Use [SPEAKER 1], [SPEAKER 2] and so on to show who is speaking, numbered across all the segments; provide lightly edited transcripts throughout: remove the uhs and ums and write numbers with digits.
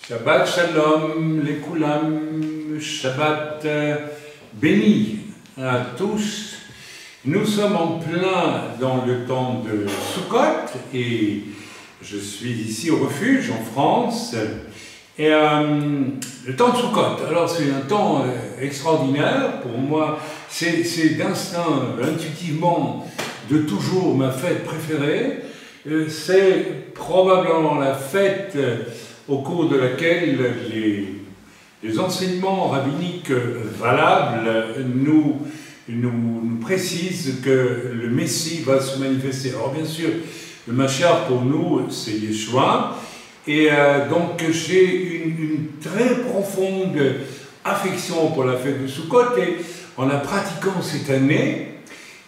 [SPEAKER 1] Shabbat Shalom, les Koulam, Shabbat béni à tous. Nous sommes en plein dans le temps de Sukkot et je suis ici au refuge en France. Et le temps de Sukkot, alors c'est un temps extraordinaire pour moi, c'est d'instinct, intuitivement, de toujours ma fête préférée. C'est probablement la fête au cours de laquelle les enseignements rabbiniques valables nous précisent que le Messie va se manifester. Alors bien sûr, le Mashiach pour nous, c'est Yeshua, et donc j'ai une très profonde affection pour la fête de Sukkot, et en la pratiquant cette année,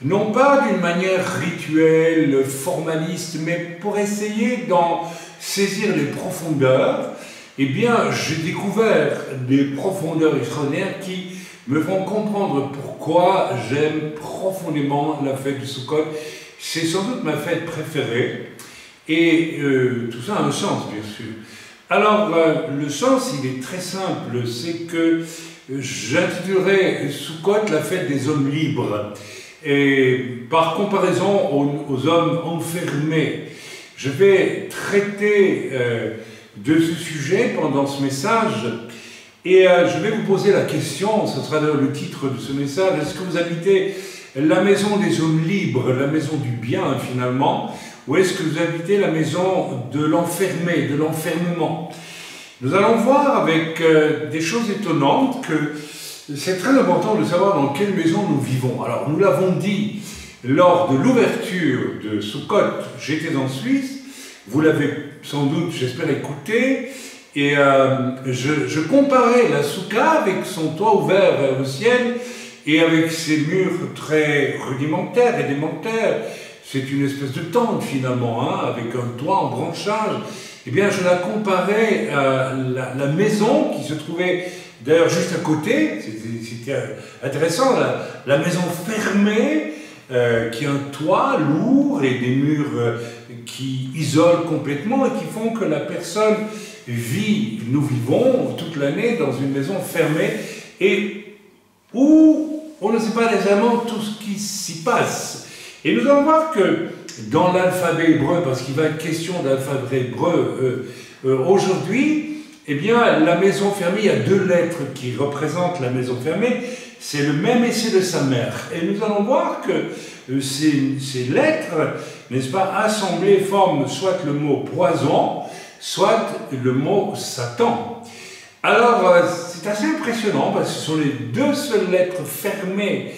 [SPEAKER 1] non pas d'une manière rituelle, formaliste, mais pour essayer d'en saisir les profondeurs, eh bien, j'ai découvert des profondeurs extraordinaires qui me font comprendre pourquoi j'aime profondément la fête de Sukkot. C'est sans doute ma fête préférée, et tout ça a un sens, bien sûr. Alors, le sens, il est très simple, c'est que j'intitulerai Sukkot la fête des hommes libres, et par comparaison aux hommes enfermés. Je vais traiter de ce sujet pendant ce message et je vais vous poser la question, ce sera le titre de ce message: est-ce que vous habitez la maison des hommes libres, la maison du bien finalement, ou est-ce que vous habitez la maison de l'enfermé, de l'enfermement? Nous allons voir avec des choses étonnantes que c'est très important de savoir dans quelle maison nous vivons. Alors nous l'avons dit lors de l'ouverture de Sukkot, j'étais en Suisse, vous l'avez sans doute, j'espère, écouté, et je comparais la Soukha avec son toit ouvert vers le ciel et avec ses murs très rudimentaires, élémentaires. C'est une espèce de tente finalement, hein, avec un toit en branchage. Eh bien, je la comparais à la maison qui se trouvait d'ailleurs juste à côté, c'était intéressant, la maison fermée, qui a un toit lourd et des murs qui isolent complètement et qui font que la personne vit, nous vivons toute l'année dans une maison fermée et où on ne sait pas nécessairement tout ce qui s'y passe. Et nous allons voir que dans l'alphabet hébreu, parce qu'il va être question d'alphabet hébreu aujourd'hui, eh bien la maison fermée, il y a deux lettres qui représentent la maison fermée. C'est le même essai de sa mère. Et nous allons voir que ces lettres, n'est-ce pas, assemblées forment soit le mot poison, soit le mot Satan. Alors, c'est assez impressionnant parce que ce sont les deux seules lettres fermées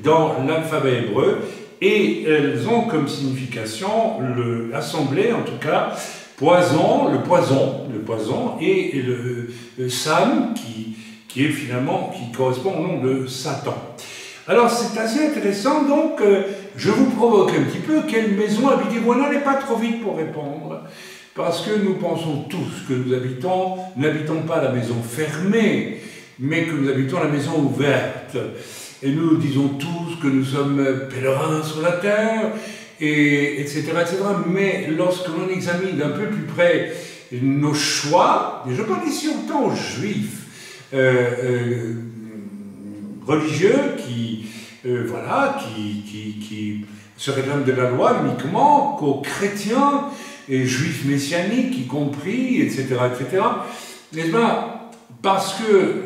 [SPEAKER 1] dans l'alphabet hébreu et elles ont comme signification, assemblée en tout cas, poison, le poison et le Sam qui est finalement, qui correspond au nom de Satan. Alors c'est assez intéressant, donc je vous provoque un petit peu, quelle maison habitez-vous? N'allez pas trop vite pour répondre, parce que nous pensons tous que nous n'habitons pas la maison fermée, mais que nous habitons la maison ouverte. Et nous disons tous que nous sommes pèlerins sur la terre, et etc., etc. Mais lorsque l'on examine d'un peu plus près nos choix, et je parle ici autant aux juifs, religieux qui se réclament de la loi uniquement, qu'aux chrétiens et juifs messianiques y compris, etc., etc. N'est-ce pas? Parce que,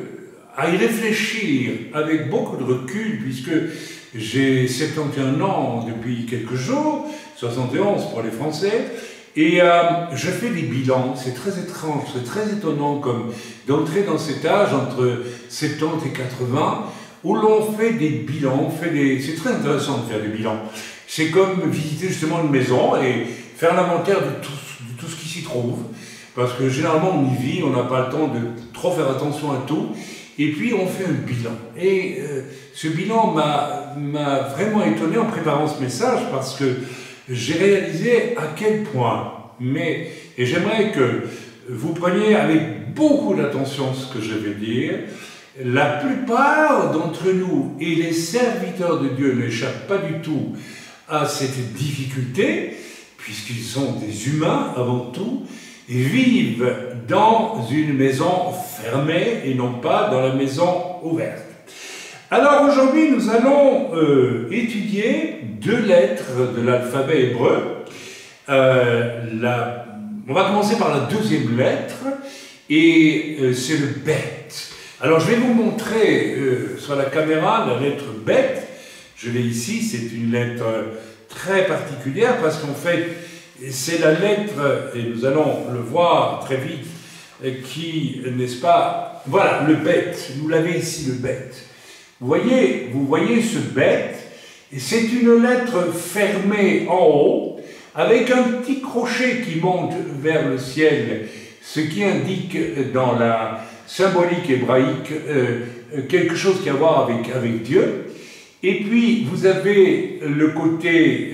[SPEAKER 1] à y réfléchir avec beaucoup de recul, puisque j'ai 71 ans depuis quelques jours, 71 pour les Français, et je fais des bilans, c'est très étrange, c'est très étonnant comme d'entrer dans cet âge entre 70 et 80, où l'on fait des bilans, c'est très intéressant de faire des bilans. C'est comme visiter justement une maison et faire l'inventaire de tout ce qui s'y trouve, parce que généralement on y vit, on n'a pas le temps de trop faire attention à tout, et puis on fait un bilan. Et ce bilan m'a vraiment étonné en préparant ce message, parce que j'ai réalisé à quel point, et j'aimerais que vous preniez avec beaucoup d'attention ce que je vais dire, la plupart d'entre nous et les serviteurs de Dieu n'échappent pas du tout à cette difficulté, puisqu'ils sont des humains avant tout, vivent dans une maison fermée et non pas dans la maison ouverte. Alors aujourd'hui, nous allons étudier 2 lettres de l'alphabet hébreu. On va commencer par la 2e lettre, et c'est le bet. Alors je vais vous montrer sur la caméra la lettre bet. Je l'ai ici, c'est une lettre très particulière parce qu'en fait, c'est la lettre, et nous allons le voir très vite, qui, n'est-ce pas, voilà, le bet, vous l'avez ici, le bet. Vous voyez ce bet, et c'est une lettre fermée en haut, avec un petit crochet qui monte vers le ciel, ce qui indique dans la symbolique hébraïque quelque chose qui a à voir avec Dieu. Et puis vous avez le côté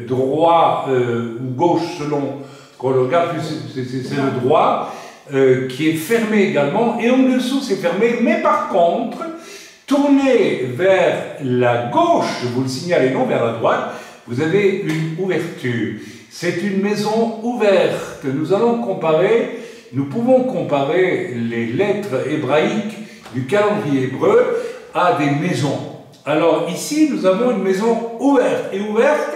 [SPEAKER 1] droit ou gauche selon qu'on le regarde, c'est le droit, qui est fermé également, et en dessous c'est fermé, mais par contre, tourné vers la gauche, je vous le signale, et non vers la droite, vous avez une ouverture. C'est une maison ouverte. Nous pouvons comparer les lettres hébraïques du calendrier hébreu à des maisons. Alors ici, nous avons une maison ouverte. Et ouverte,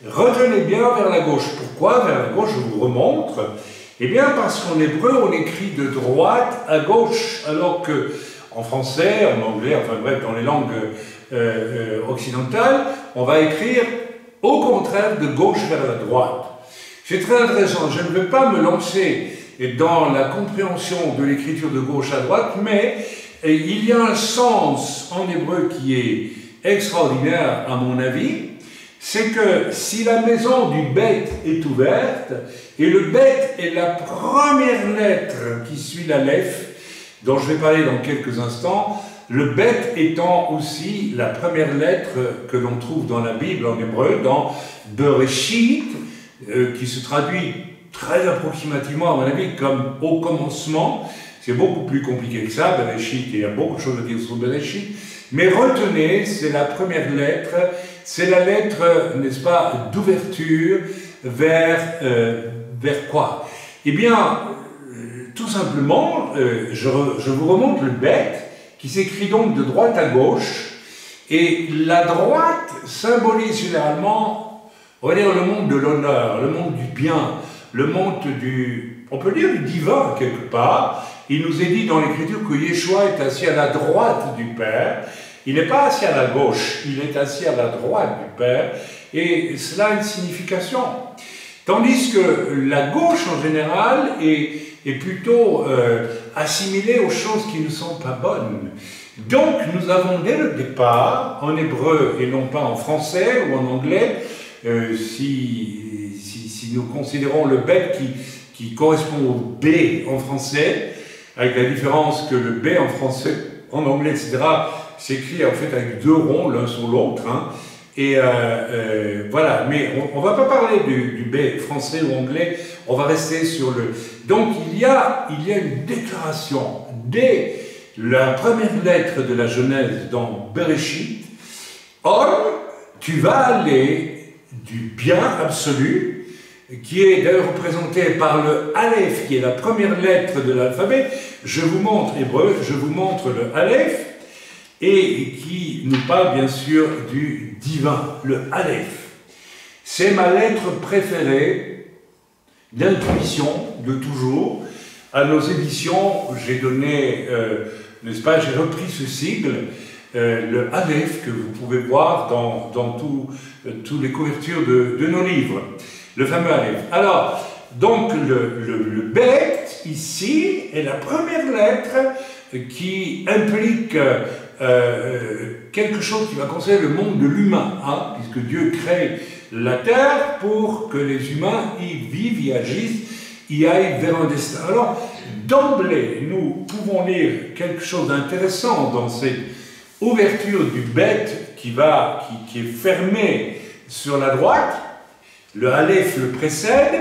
[SPEAKER 1] retenez bien vers la gauche. Pourquoi vers la gauche? Je vous remontre. Eh bien parce qu'en hébreu, on écrit de droite à gauche, alors que en français, en anglais, enfin bref, dans les langues occidentales, on va écrire au contraire de gauche vers la droite. C'est très intéressant. Je ne vais pas me lancer dans la compréhension de l'écriture de gauche à droite, mais il y a un sens en hébreu qui est extraordinaire à mon avis. C'est que si la maison du bet est ouverte, et le bet est la première lettre qui suit l'Aleph, dont je vais parler dans quelques instants, le bet étant aussi la première lettre que l'on trouve dans la Bible en hébreu, dans Bereshit, qui se traduit très approximativement, à mon avis, comme au commencement. C'est beaucoup plus compliqué que ça, Bereshit, il y a beaucoup de choses à dire sur Bereshit. Mais retenez, c'est la première lettre, c'est la lettre, n'est-ce pas, d'ouverture vers quoi? Eh bien, tout simplement, je vous remonte le bet, qui s'écrit donc de droite à gauche, et la droite symbolise généralement, on va dire, le monde de l'honneur, le monde du bien, le monde on peut dire du divin quelque part. Il nous est dit dans l'Écriture que Yeshua est assis à la droite du Père. Il n'est pas assis à la gauche, il est assis à la droite du Père, et cela a une signification. Tandis que la gauche en général est plutôt assimilée aux choses qui ne sont pas bonnes. Donc nous avons dès le départ, en hébreu et non pas en français ou en anglais, si nous considérons le bet qui correspond au B en français, avec la différence que le B en français, en anglais, etc., s'écrit en fait avec 2 ronds l'un sur l'autre, hein. Et voilà, mais on ne va pas parler du B français ou anglais, on va rester sur le... Donc il y a une déclaration dès la première lettre de la Genèse dans Bereshit. Homme, tu vas aller du bien absolu, qui est d'ailleurs représenté par le Aleph, qui est la première lettre de l'alphabet. Je vous montre hébreu, je vous montre le Aleph, et qui nous parle bien sûr du divin, le Aleph. C'est ma lettre préférée d'intuition de toujours. À nos éditions, j'ai donné, n'est-ce pas, j'ai repris ce sigle, le Aleph, que vous pouvez voir dans toutes les couvertures de nos livres, le fameux Aleph. Alors, donc le bet, ici, est la première lettre qui implique quelque chose qui va concerner le monde de l'humain, hein, puisque Dieu crée la terre pour que les humains y vivent, y agissent, y aillent vers un destin. Alors, d'emblée, nous pouvons lire quelque chose d'intéressant dans cette ouverture du bet qui est fermée sur la droite. Le Aleph le précède,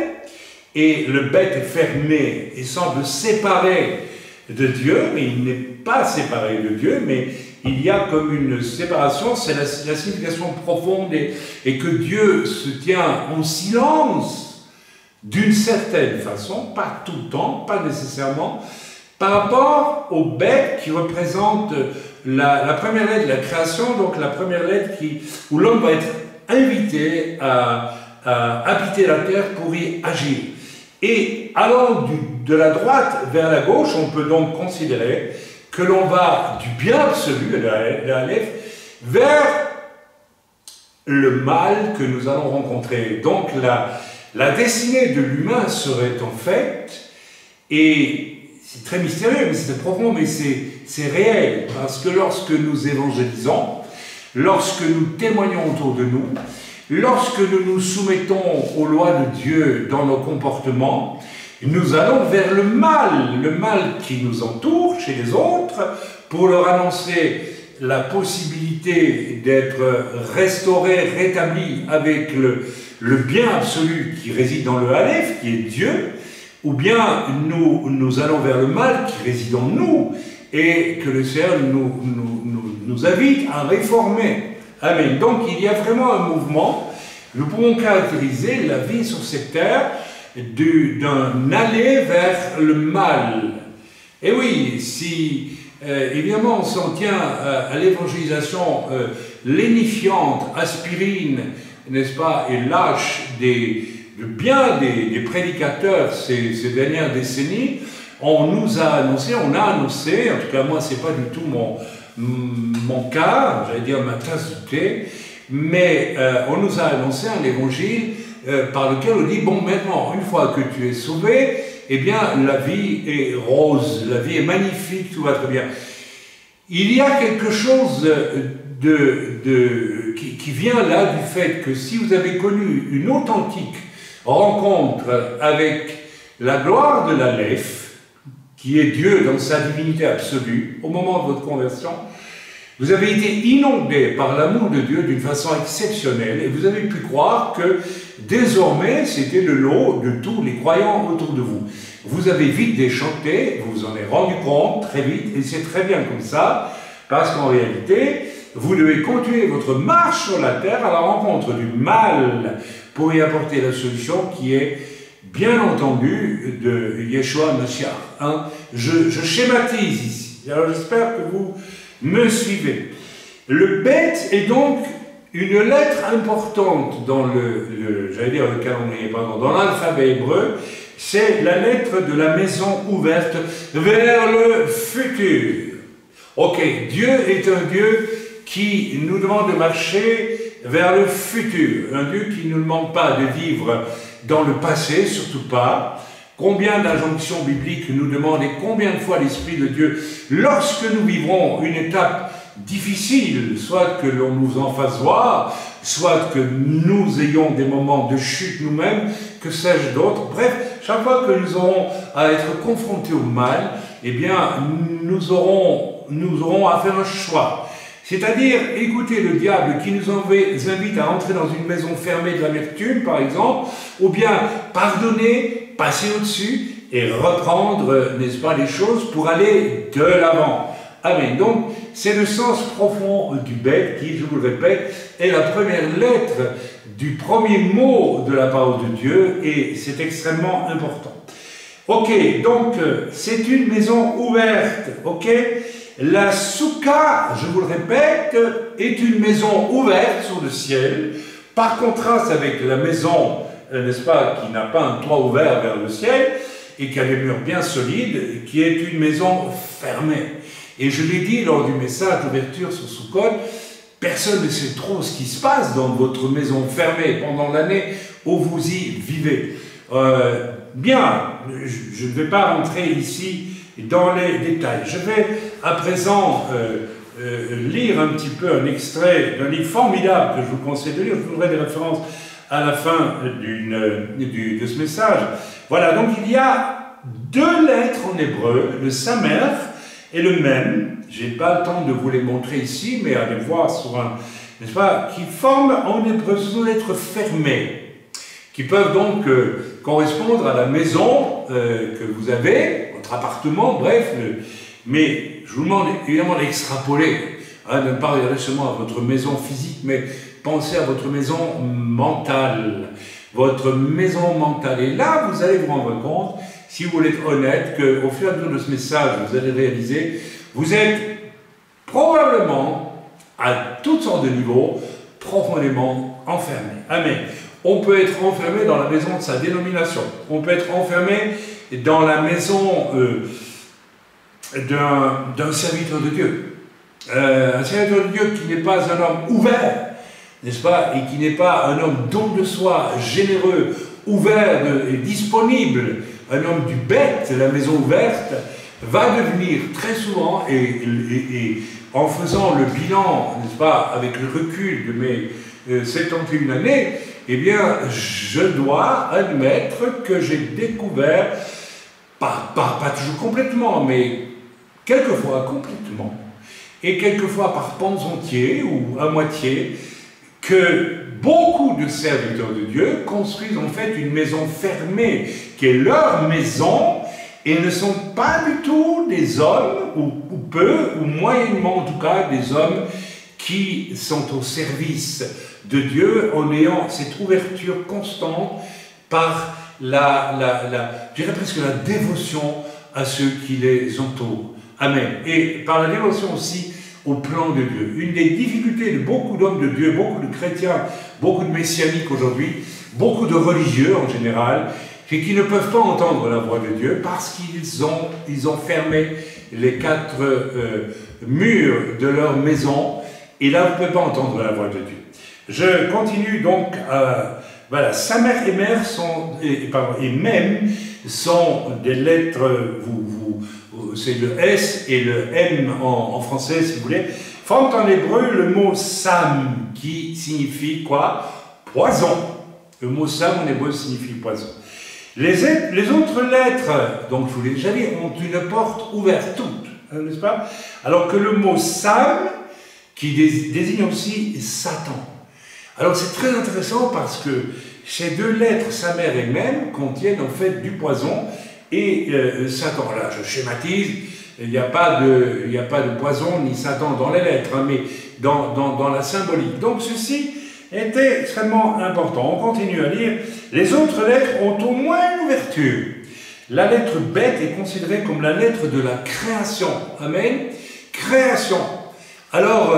[SPEAKER 1] et le bet est fermé et semble séparé de Dieu, mais il n'est pas séparé de Dieu, mais il y a comme une séparation, c'est la signification profonde, et que Dieu se tient en silence d'une certaine façon, pas tout le temps, pas nécessairement, par rapport aux bêtes qui représentent la première lettre de la création, donc la première lettre où l'homme va être invité à habiter la terre pour y agir. Et allant de la droite vers la gauche, on peut donc considérer que l'on va du bien absolu, la Aleph, vers le mal que nous allons rencontrer. Donc la destinée de l'humain serait en fait, et c'est très mystérieux, mais c'est profond, mais c'est réel, parce que lorsque nous évangélisons, lorsque nous témoignons autour de nous, lorsque nous nous soumettons aux lois de Dieu dans nos comportements, nous allons vers le mal qui nous entoure chez les autres, pour leur annoncer la possibilité d'être restaurés, rétablis avec le bien absolu qui réside dans le Aleph, qui est Dieu, ou bien nous allons vers le mal qui réside en nous, et que le Seigneur nous invite à réformer. Amen. Donc il y a vraiment un mouvement. Nous pouvons caractériser la vie sur cette terre d'un aller vers le mal. Et oui, si évidemment on s'en tient à l'évangélisation lénifiante, aspirine, n'est-ce pas, et lâche des prédicateurs ces dernières décennies, on a annoncé, en tout cas moi c'est pas du tout mon cas, j'allais dire ma tasse de thé, mais on nous a annoncé un évangile par lequel on dit, bon maintenant, une fois que tu es sauvé, eh bien la vie est rose, la vie est magnifique, tout va très bien. Il y a quelque chose qui vient là du fait que si vous avez connu une authentique rencontre avec la gloire de l'Aleph, qui est Dieu dans sa divinité absolue, au moment de votre conversion, vous avez été inondé par l'amour de Dieu d'une façon exceptionnelle et vous avez pu croire que désormais c'était le lot de tous les croyants autour de vous. Vous avez vite déchanté, vous vous en êtes rendu compte très vite, et c'est très bien comme ça, parce qu'en réalité, vous devez continuer votre marche sur la terre à la rencontre du mal pour y apporter la solution qui est bien entendu de Yeshua Mashiach. Hein? Je schématise ici, alors j'espère que vous me suivez. Le bête est donc une lettre importante dans j'allais dire le calendrier, pardon, dans l'alphabet hébreu, c'est la lettre de la maison ouverte vers le futur. Ok, Dieu est un Dieu qui nous demande de marcher vers le futur, un Dieu qui ne nous demande pas de vivre dans le passé, surtout pas. Combien d'injonctions bibliques nous demandent et combien de fois l'Esprit de Dieu, lorsque nous vivrons une étape difficile, soit que l'on nous en fasse voir, soit que nous ayons des moments de chute nous-mêmes, que sais-je d'autre, bref, chaque fois que nous aurons à être confrontés au mal, eh bien, nous aurons à faire un choix. C'est-à-dire, écouter le diable qui nous invite à entrer dans une maison fermée de l'amertume, par exemple, ou bien pardonner, passer au-dessus et reprendre, n'est-ce pas, les choses pour aller de l'avant. Amen. Donc, c'est le sens profond du bête qui, je vous le répète, est la première lettre du premier mot de la parole de Dieu et c'est extrêmement important. Ok, donc, c'est une maison ouverte, ok? La soukha, je vous le répète, est une maison ouverte sur le ciel, par contraste avec la maison, n'est-ce pas, qui n'a pas un toit ouvert vers le ciel, et qui a des murs bien solides, qui est une maison fermée. Et je l'ai dit lors du message d'ouverture sur Sukkot, personne ne sait trop ce qui se passe dans votre maison fermée pendant l'année où vous y vivez. Bien, je ne vais pas rentrer ici dans les détails. Je vais à présent lire un petit peu un extrait d'un livre formidable que je vous conseille de lire. Je vous donnerai des références à la fin de ce message. Voilà, donc il y a deux lettres en hébreu, le Samer et le Mem. Je n'ai pas le temps de vous les montrer ici, mais allez voir sur un, n'est-ce pas, qui forment en hébreu, ce sont des lettres fermées, qui peuvent donc correspondre à la maison que vous avez, votre appartement, bref, mais je vous demande évidemment d'extrapoler, hein, de ne pas regarder seulement à votre maison physique, mais pensez à votre maison mentale. votre maison mentale. Et là, vous allez vous rendre compte, si vous voulez être honnête, qu'au fur et à mesure de ce message, vous allez réaliser, vous êtes probablement, à toutes sortes de niveaux, profondément enfermé. Amen. On peut être enfermé dans la maison de sa dénomination. On peut être enfermé dans la maison d'un serviteur de Dieu. Un serviteur de Dieu qui n'est pas un homme ouvert, n'est-ce pas, et qui n'est pas un homme don de soi, généreux, ouvert et disponible, un homme du bête, la maison ouverte, va devenir très souvent, et en faisant le bilan, n'est-ce pas, avec le recul de mes 71 années, eh bien, je dois admettre que j'ai découvert, pas toujours complètement, mais quelquefois complètement, et quelquefois par pans entiers ou à moitié, que beaucoup de serviteurs de Dieu construisent en fait une maison fermée, qui est leur maison, et ne sont pas du tout des hommes, ou peu, ou moyennement en tout cas, des hommes qui sont au service de Dieu en ayant cette ouverture constante par je dirais presque la dévotion à ceux qui les entourent. Amen. Et par la dévotion aussi au plan de Dieu. Une des difficultés de beaucoup d'hommes de Dieu, beaucoup de chrétiens, beaucoup de messianiques aujourd'hui, beaucoup de religieux en général, c'est qu'ils ne peuvent pas entendre la voix de Dieu parce qu'ils ont fermé les quatre murs de leur maison, et là vous ne pouvez pas entendre la voix de Dieu. Je continue donc, voilà, sa mère et mère sont, et même sont des lettres, c'est le S et le M en français si vous voulez, forment en hébreu le mot Sam qui signifie quoi? Poison. Le mot Sam en hébreu signifie poison. Les autres lettres, donc je vous l'ai déjà dit, ont une porte ouverte toutes, n'est-ce pas? Alors que le mot Sam, qui désigne aussi Satan. Alors c'est très intéressant parce que ces deux lettres, sa mère et même, contiennent en fait du poison et Satan. Là, je schématise, il n'y a pas de poison ni Satan dans les lettres, hein, mais dans la symbolique. Donc ceci était extrêmement important. On continue à lire. Les autres lettres ont au moins une ouverture. La lettre bête est considérée comme la lettre de la création. Amen. Création. Alors,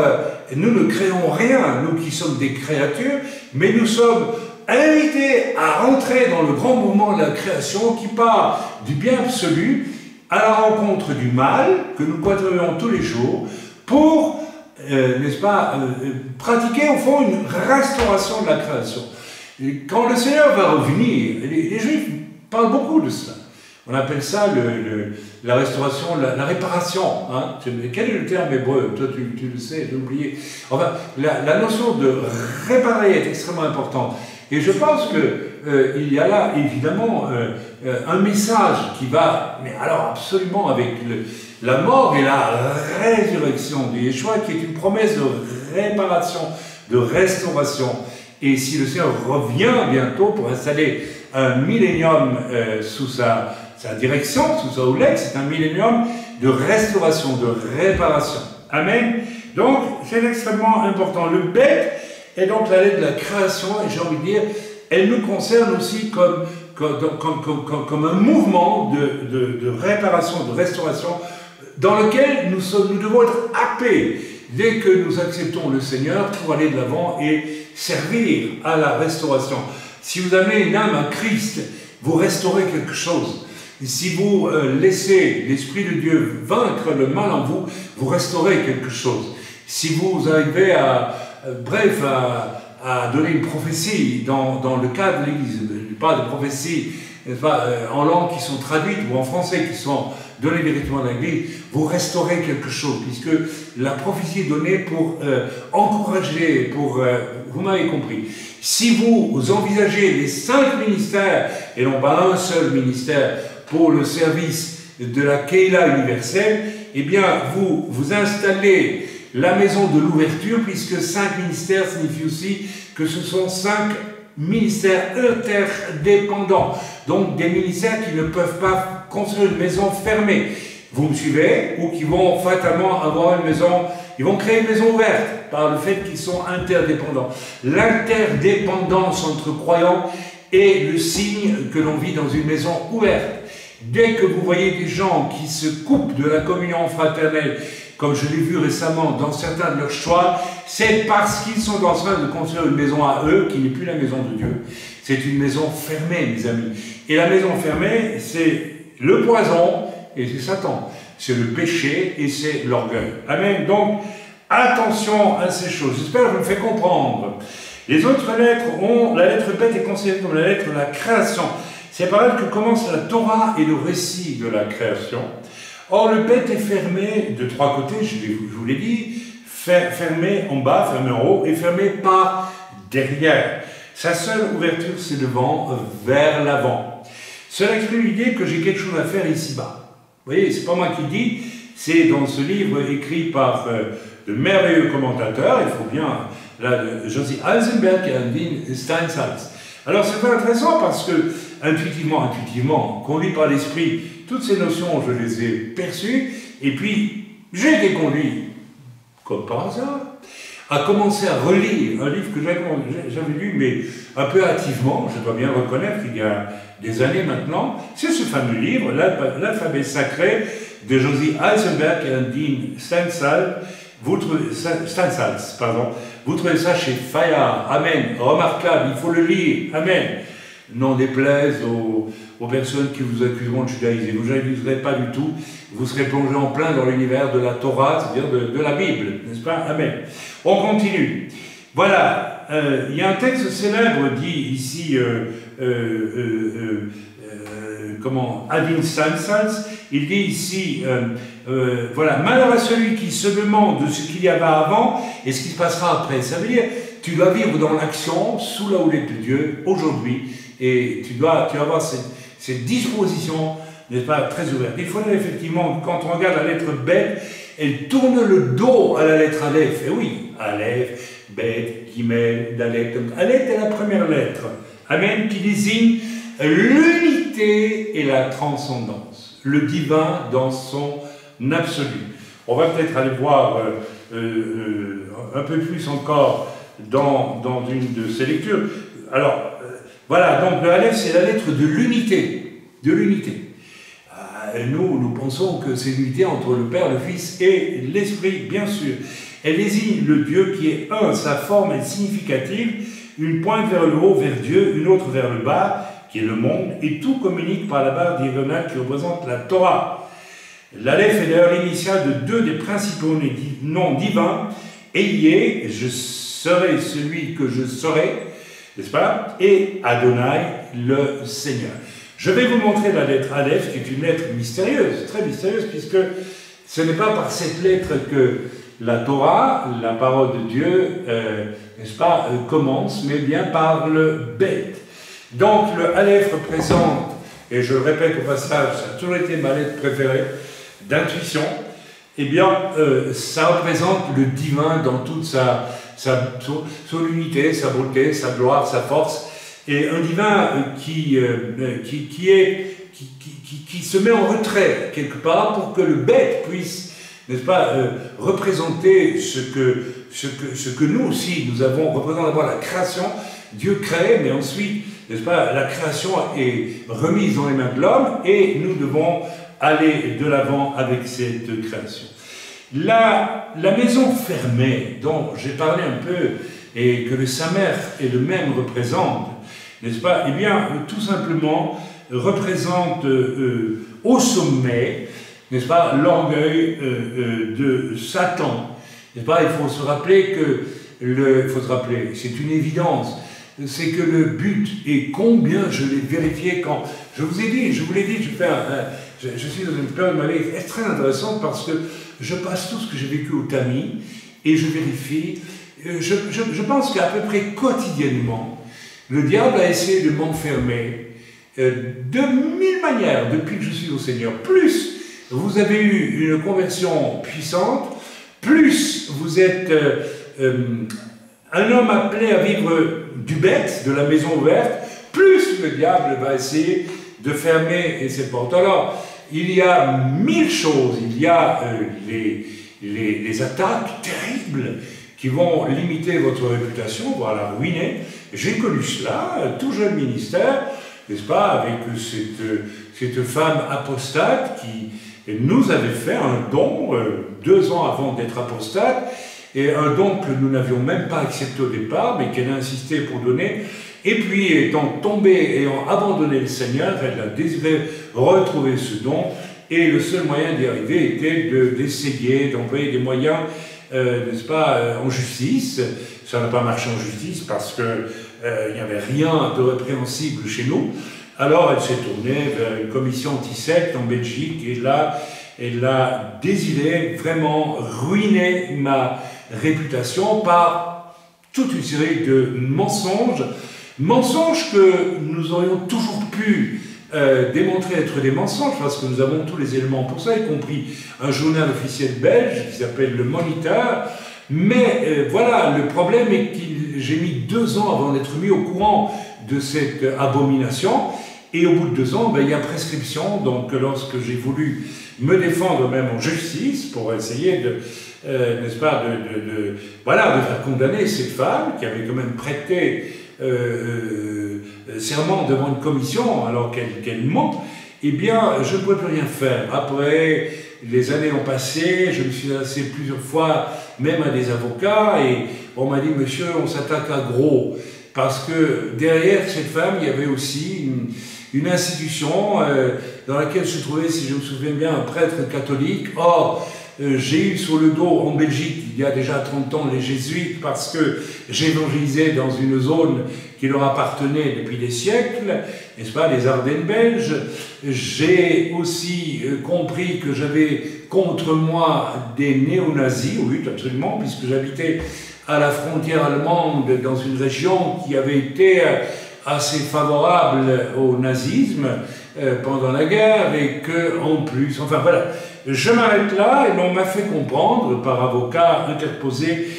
[SPEAKER 1] nous ne créons rien, nous qui sommes des créatures, mais nous sommes invités à rentrer dans le grand mouvement de la création qui part du bien absolu à la rencontre du mal, que nous côtoyons tous les jours, pour, n'est-ce pas, pratiquer au fond une restauration de la création. Et quand le Seigneur va revenir, les Juifs parlent beaucoup de cela. On appelle ça la restauration, la réparation. Hein. Quel est le terme hébreu? Toi, tu le sais, j'ai oublié. Enfin, la notion de réparer est extrêmement importante. Et je pense qu'il y a là, évidemment, un message qui va, mais alors absolument avec la mort et la résurrection de Yeshua, qui est une promesse de réparation, de restauration. Et si le Seigneur revient bientôt pour installer un millénium sous sa direction, sous sa houlette, c'est un millénium de restauration, de réparation. Amen. Donc, c'est extrêmement important. Le bête est donc la lettre de la création, et j'ai envie de dire, elle nous concerne aussi comme un mouvement de réparation, de restauration, dans lequel nous devons être happés dès que nous acceptons le Seigneur pour aller de l'avant et servir à la restauration. Si vous amenez une âme à Christ, vous restaurez quelque chose. Et si vous laissez l'Esprit de Dieu vaincre le mal en vous, vous restaurez quelque chose. Si vous arrivez à donner une prophétie dans le cadre de l'Église, pas de prophéties en langue qui sont traduites ou en français qui sont données directement dans l'Église, vous restaurez quelque chose, puisque la prophétie est donnée pour encourager, vous m'avez compris. Si vous envisagez les 5 ministères, et non pas un seul ministère, pour le service de la Keila universelle, eh bien, vous installez la maison de l'ouverture, puisque 5 ministères signifie aussi que ce sont 5 ministères interdépendants. Donc, des ministères qui ne peuvent pas construire une maison fermée. Vous me suivez? Ou qui vont fatalement avoir une maison, ils vont créer une maison ouverte par le fait qu'ils sont interdépendants. L'interdépendance entre croyants est le signe que l'on vit dans une maison ouverte. Dès que vous voyez des gens qui se coupent de la communion fraternelle, comme je l'ai vu récemment dans certains de leurs choix, c'est parce qu'ils sont en train de construire une maison à eux qui n'est plus la maison de Dieu. C'est une maison fermée, mes amis. Et la maison fermée, c'est le poison et c'est Satan. C'est le péché et c'est l'orgueil. Amen. Donc, attention à ces choses. J'espère que je me fais comprendre. Les autres lettres la lettre bête est considérée comme la lettre de la création. C'est par elle que commence la Torah et le récit de la création. Or, le bête est fermé de trois côtés, je vous l'ai dit, fermé en bas, fermé en haut, et fermé par derrière. Sa seule ouverture, c'est le vent vers l'avant. Cela exprime l'idée que j'ai quelque chose à faire ici-bas. Vous voyez, c'est pas moi qui dis, c'est dans ce livre écrit par de merveilleux commentateurs, il faut bien, là, Josie Eisenberg et Andine Steinsaltz. Alors, c'est pas intéressant parce que, intuitivement, conduit par l'esprit, toutes ces notions, je les ai perçues, et puis, j'ai été conduit, comme par hasard, à commencer à relire un livre que j'avais lu, mais un peu hâtivement, je dois bien le reconnaître, il y a des années maintenant. C'est ce fameux livre, L'alphabet sacré, de Josie Eisenberg et Andine Steinsaltz. Vous trouvez ça chez Fayard. Amen. Remarquable, il faut le lire. Amen. N'en déplaise aux personnes qui vous accuseront de judaïser. Vous n'abuserez pas du tout. Vous serez plongé en plein dans l'univers de la Torah, c'est-à-dire de la Bible. N'est-ce pas? Amen. On continue. Voilà. Il y a un texte célèbre dit ici, Andine Steinsaltz, il dit ici, voilà, malheur à celui qui se demande de ce qu'il y avait avant et ce qui se passera après. Ça veut dire, tu dois vivre dans l'action, sous la houlette de Dieu, aujourd'hui, et tu dois avoir cette disposition, n'est-ce pas, très ouverte. Il faudrait effectivement, quand on regarde la lettre bête, elle tourne le dos à la lettre Aleph. Et oui, Aleph, bête, Gimel, Dalet. Donc Aleph est la première lettre. Amen, qui désigne l'unité et la transcendance. Le divin dans son absolu. On va peut-être aller voir un peu plus encore dans une de ces lectures. Alors, voilà, donc le Aleph, c'est la lettre de l'unité. De l'unité. Nous pensons que c'est l'unité entre le Père, le Fils et l'Esprit, bien sûr. Elle désigne le Dieu qui est un, sa forme est significative, une pointe vers le haut, vers Dieu, une autre vers le bas, qui est le monde, et tout communique par la barre diagonale qui représente la Torah. L'Aleph est d'ailleurs l'initiale de deux des principaux noms divins, Ehyeh, je serai celui que je serai, n'est-ce pas, et Adonai, le Seigneur. Je vais vous montrer la lettre Aleph, qui est une lettre mystérieuse, très mystérieuse, puisque ce n'est pas par cette lettre que la Torah, la parole de Dieu, n'est-ce pas, commence, mais bien par le bête. Donc le Aleph représente, et je le répète au passage, ça a toujours été ma lettre préférée, d'intuition, eh bien, ça représente le divin dans toute son unité, sa beauté, sa gloire, sa force, et un divin qui se met en retrait quelque part pour que le bête puisse, n'est-ce pas, représenter ce que nous aussi nous avons, représente d'abord la création. Dieu crée, mais ensuite, n'est-ce pas, la création est remise dans les mains de l'homme et nous devons aller de l'avant avec cette création. La maison fermée, dont j'ai parlé un peu, et que le Samer et le même représente, n'est-ce pas, eh bien, tout simplement, représente au sommet, n'est-ce pas, l'orgueil de Satan. N'est-ce pas, il faut se rappeler c'est une évidence, c'est que le but, et combien je l'ai vérifié quand, je vous l'ai dit, je suis dans une période de ma vie très intéressante parce que je passe tout ce que j'ai vécu au tamis et je vérifie. Je pense qu'à peu près quotidiennement, le diable a essayé de m'enfermer de mille manières depuis que je suis au Seigneur. Plus vous avez eu une conversion puissante, plus vous êtes un homme appelé à vivre du bête, de la maison ouverte, plus le diable va essayer de fermer ses portes. Alors, il y a mille choses, il y a les attaques terribles
[SPEAKER 2] qui vont limiter votre réputation, voire la ruiner. J'ai connu cela, tout jeune ministère, n'est-ce pas, avec cette femme apostate qui nous avait fait un don 2 ans avant d'être apostate, et un don que nous n'avions même pas accepté au départ, mais qu'elle a insisté pour donner. Et puis, étant tombée, ayant abandonné le Seigneur, elle a désiré retrouver ce don, et le seul moyen d'y arriver était d'essayer d'envoyer des moyens, n'est-ce pas, en justice. Ça n'a pas marché en justice parce qu'il n'y avait rien de répréhensible chez nous. Alors elle s'est tournée vers une commission anti-secte en Belgique, et là, elle a désiré vraiment ruiner ma réputation par toute une série de mensonges, mensonges que nous aurions toujours pu démontrer être des mensonges, parce que nous avons tous les éléments pour ça, y compris un journal officiel belge qui s'appelle Le Moniteur. Mais voilà, le problème est que j'ai mis 2 ans avant d'être mis au courant de cette abomination, et au bout de 2 ans, il y a prescription. Donc lorsque j'ai voulu me défendre même en justice pour essayer de, n'est-ce pas, voilà, de faire condamner cette femme qui avait quand même prêté serment devant une commission alors qu'elle ment, eh bien, je ne pouvais plus rien faire. Après, les années ont passé, je me suis adressé plusieurs fois, même à des avocats, et on m'a dit, monsieur, on s'attaque à gros, parce que derrière cette femme, il y avait aussi une institution dans laquelle se trouvait, si je me souviens bien, un prêtre catholique. Or, j'ai eu sur le dos en Belgique, il y a déjà 30 ans, les jésuites, parce que j'évangélisais dans une zone qui leur appartenait depuis des siècles, n'est-ce pas, les Ardennes belges. J'ai aussi compris que j'avais contre moi des néo-nazis, oui, absolument, puisque j'habitais à la frontière allemande dans une région qui avait été assez favorable au nazisme pendant la guerre, et que, en plus, enfin voilà, je m'arrête là, et l'on m'a fait comprendre par avocat interposé,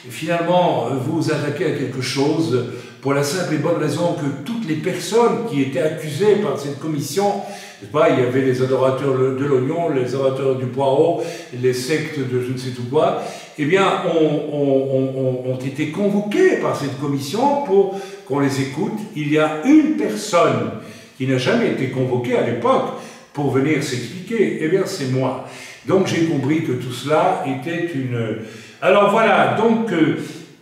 [SPEAKER 2] finalement, vous vous attaquez à quelque chose pour la simple et bonne raison que toutes les personnes qui étaient accusées par cette commission, pas, il y avait les adorateurs de l'oignon, les adorateurs du poireau, les sectes de je ne sais tout quoi, eh bien, ont été convoquées par cette commission pour qu'on les écoute. Il y a une personne qui n'a jamais été convoquée à l'époque pour venir s'expliquer, eh bien, c'est moi. Donc, j'ai compris que tout cela était une... Alors, voilà, donc,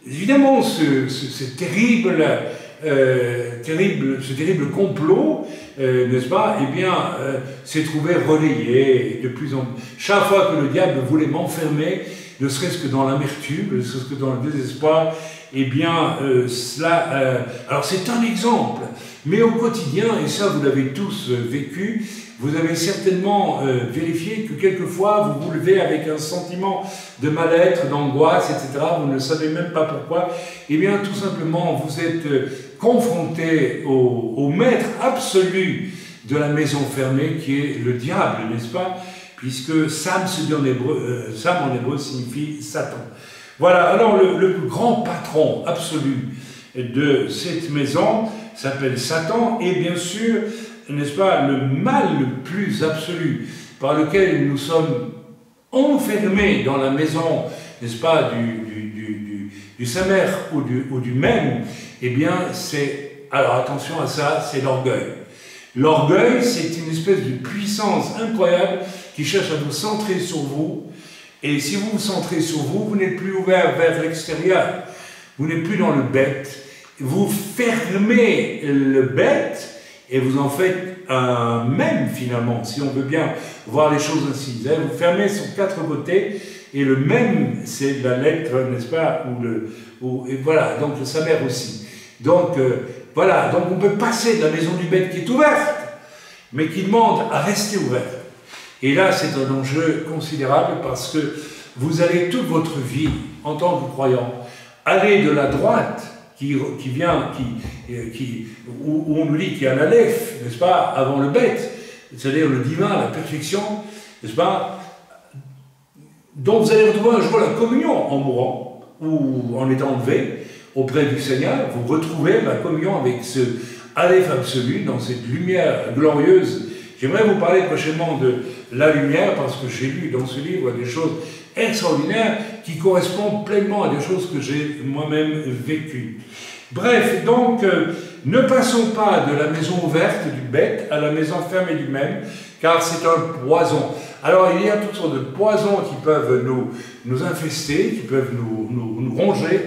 [SPEAKER 2] évidemment, ce terrible complot, n'est-ce pas, eh bien, s'est trouvé relayé de plus en plus. Chaque fois que le diable voulait m'enfermer, ne serait-ce que dans l'amertume, ne serait-ce que dans le désespoir, eh bien, alors c'est un exemple, mais au quotidien, et ça vous l'avez tous vécu, vous avez certainement vérifié que quelquefois vous vous levez avec un sentiment de mal-être, d'angoisse, etc. Vous ne savez même pas pourquoi. Eh bien, tout simplement, vous êtes confronté au maître absolu de la maison fermée, qui est le diable, n'est-ce pas? Puisque Sam se dit en hébreu, Sam en hébreu signifie Satan. Voilà, alors le plus grand patron absolu de cette maison s'appelle Satan, et bien sûr, n'est-ce pas, le mal le plus absolu par lequel nous sommes enfermés dans la maison, n'est-ce pas, du Samer ou du même, eh bien, c'est, alors attention à ça, c'est l'orgueil. L'orgueil, c'est une espèce de puissance incroyable qui cherche à vous centrer sur vous, et si vous vous centrez sur vous, vous n'êtes plus ouvert vers l'extérieur, vous n'êtes plus dans le bête, vous fermez le bête, et vous en faites un même, finalement, si on veut bien voir les choses ainsi. Vous fermez sur 4 côtés, et le même, c'est la lettre, n'est-ce pas, et voilà, donc le Samer aussi. Donc, voilà, donc on peut passer de la maison du bête qui est ouverte, mais qui demande à rester ouverte. Et là, c'est un enjeu considérable, parce que vous allez toute votre vie, en tant que croyant, aller de la droite, où on nous dit qu'il y a l'Aleph, n'est-ce pas, avant le bête, c'est-à-dire le divin, la perfection, n'est-ce pas, dont vous allez retrouver un jour la communion en mourant, ou en étant enlevé auprès du Seigneur, vous retrouvez la communion avec ce Aleph absolu, dans cette lumière glorieuse. J'aimerais vous parler prochainement de la lumière, parce que j'ai lu dans ce livre des choses extraordinaires qui correspondent pleinement à des choses que j'ai moi-même vécues. Bref, donc, ne passons pas de la maison ouverte du bête à la maison fermée du même, car c'est un poison. Alors, il y a toutes sortes de poisons qui peuvent nous infester, qui peuvent nous ronger.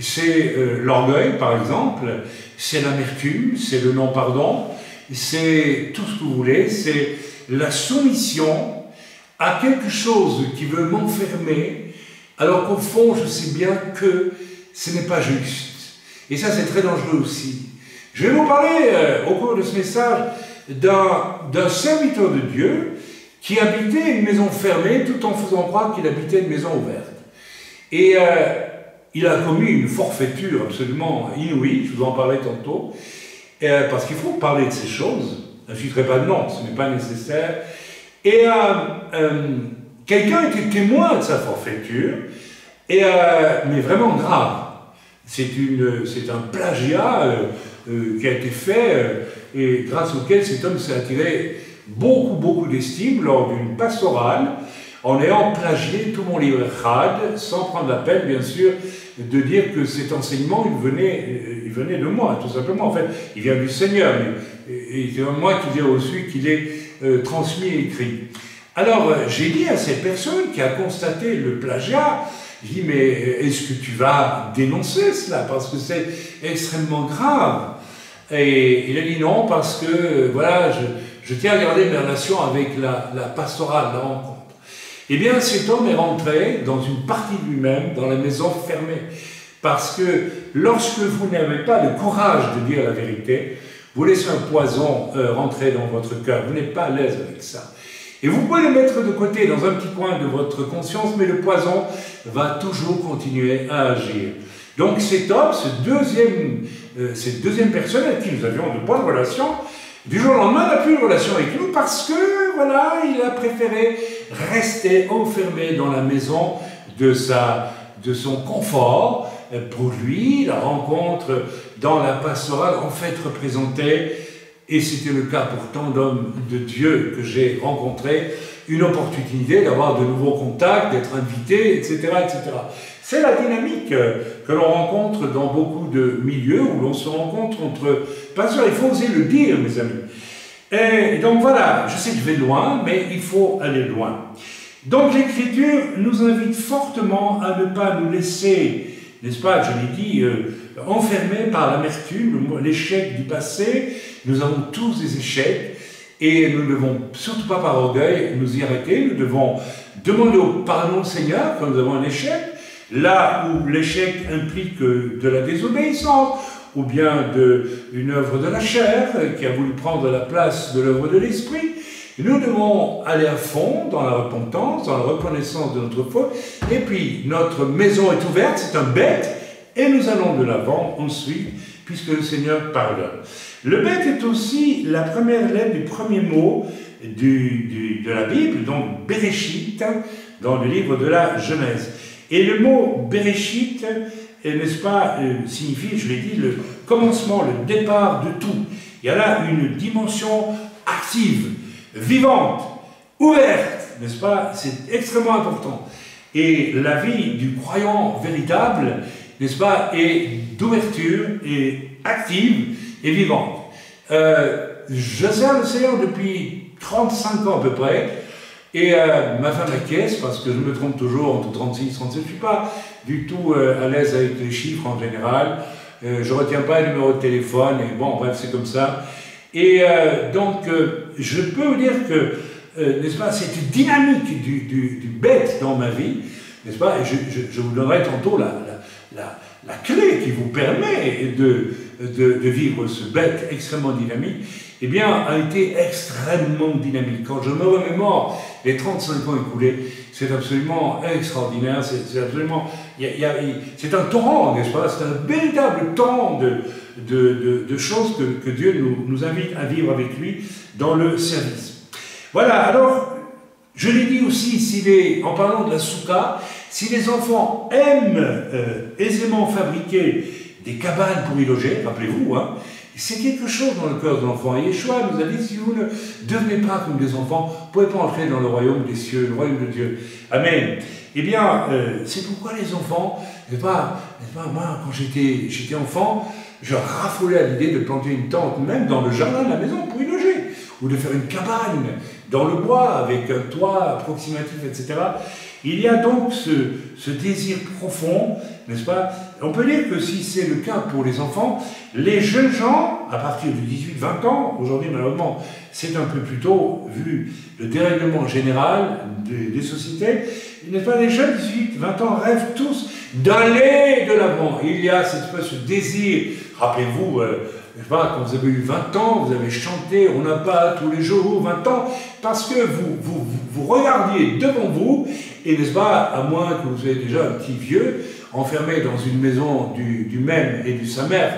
[SPEAKER 2] C'est l'orgueil, par exemple, c'est l'amertume, c'est le non-pardon, c'est tout ce que vous voulez, c'est la soumission à quelque chose qui veut m'enfermer, alors qu'au fond, je sais bien que ce n'est pas juste. Et ça, c'est très dangereux aussi. Je vais vous parler, au cours de ce message, d'un serviteur de Dieu qui habitait une maison fermée tout en faisant croire qu'il habitait une maison ouverte. Et il a commis une forfaiture absolument inouïe, je vous en parlais tantôt, parce qu'il faut parler de ces choses. Je ne citerai pas de nom, ce n'est pas nécessaire. Et quelqu'un était témoin de sa forfaiture, mais vraiment grave. C'est un plagiat qui a été fait et grâce auquel cet homme s'est attiré beaucoup d'estime lors d'une pastorale en ayant plagié tout mon livre Chad, sans prendre la peine, bien sûr, de dire que cet enseignement, il venait de moi, tout simplement. En fait, il vient du Seigneur, et c'est moi qui viens aussi qu'il est transmis et écrit. Alors, j'ai dit à cette personne qui a constaté le plagiat, je dis, mais est-ce que tu vas dénoncer cela? Parce que c'est extrêmement grave. Et il a dit non, parce que, voilà, je tiens à garder mes relations avec la pastorale, la rencontre. Eh bien, cet homme est rentré dans une partie de lui-même, dans la maison fermée. Parce que lorsque vous n'avez pas le courage de dire la vérité, vous laissez un poison rentrer dans votre cœur. Vous n'êtes pas à l'aise avec ça. Et vous pouvez le mettre de côté dans un petit coin de votre conscience, mais le poison va toujours continuer à agir. Donc cet homme, cette deuxième personne avec qui nous avions de bonnes relations, du jour au lendemain n'a plus de relation avec nous parce que, voilà, il a préféré rester enfermé dans la maison de son confort. Pour lui, la rencontre dans la pastorale, en fait, représentait, et c'était le cas pour tant d'hommes de Dieu que j'ai rencontrés, une opportunité d'avoir de nouveaux contacts, d'être invité, etc., etc. C'est la dynamique que l'on rencontre dans beaucoup de milieux où l'on se rencontre entre pasteurs. Il faut oser le dire, mes amis. Et donc voilà, je sais que je vais loin, mais il faut aller loin. Donc l'Écriture nous invite fortement à ne pas nous laisser, n'est-ce pas, je l'ai dit, enfermés par l'amertume, l'échec du passé. Nous avons tous des échecs et nous ne devons surtout pas par orgueil nous y arrêter. Nous devons demander au pardon au Seigneur quand nous avons un échec, là où l'échec implique de la désobéissance ou bien une œuvre de la chair qui a voulu prendre la place de l'œuvre de l'esprit. Nous devons aller à fond dans la repentance, dans la reconnaissance de notre faute. Et puis, notre maison est ouverte, c'est un bête, et nous allons de l'avant ensuite, puisque le Seigneur pardonne. Le bête est aussi la première lettre du premier mot de la Bible, donc Bereshit, dans le livre de la Genèse. Et le mot Bereshit, n'est-ce pas, signifie, je l'ai dit, le commencement, le départ de tout. Il y a là une dimension active, vivante, ouverte, n'est-ce pas? C'est extrêmement important. Et la vie du croyant véritable, n'est-ce pas, est d'ouverture et active et vivante. Je sers le Seigneur depuis 35 ans à peu près, et ma femme acquiesce, parce que je me trompe toujours entre 36 et 37, je ne suis pas du tout à l'aise avec les chiffres en général, je ne retiens pas le numéro de téléphone, et bon, bref, c'est comme ça. Et donc, je peux vous dire que, n'est-ce pas, cette dynamique du bête dans ma vie, n'est-ce pas, et je vous donnerai tantôt la clé qui vous permet de vivre ce bête extrêmement dynamique, eh bien, a été extrêmement dynamique. Quand je me remémore les 35 ans écoulés, c'est absolument extraordinaire, c'est absolument... c'est un torrent, n'est-ce pas? C'est un véritable torrent de choses que Dieu nous invite à vivre avec lui dans le service. Voilà, alors, je l'ai dit aussi, en parlant de la soukha, si les enfants aiment aisément fabriquer des cabanes pour y loger, rappelez-vous, hein, C'est quelque chose dans le cœur de l'enfant. Et Yeshua nous a dit, si vous ne devenez pas comme des enfants, vous ne pouvez pas entrer dans le royaume des cieux, le royaume de Dieu. Amen. Eh bien, c'est pourquoi les enfants, moi, quand j'étais enfant, je raffolais à l'idée de planter une tente, même dans le jardin de la maison, pour y loger, ou de faire une cabane dans le bois, avec un toit approximatif, etc. Il y a donc ce désir profond, n'est-ce pas? On peut dire que si c'est le cas pour les enfants, les jeunes gens, à partir de 18-20 ans, aujourd'hui malheureusement c'est un peu plus tôt, vu le dérèglement général des sociétés, n'est-ce pas, les jeunes 18-20 ans rêvent tous d'aller de l'avant. Il y a cette espèce de désir, rappelez-vous, je sais pas, quand vous avez eu 20 ans, vous avez chanté On n'a pas tous les jours 20 ans, parce que vous regardiez devant vous, et n'est-ce pas, à moins que vous soyez déjà un petit vieux, enfermé dans une maison du même et du sa mère,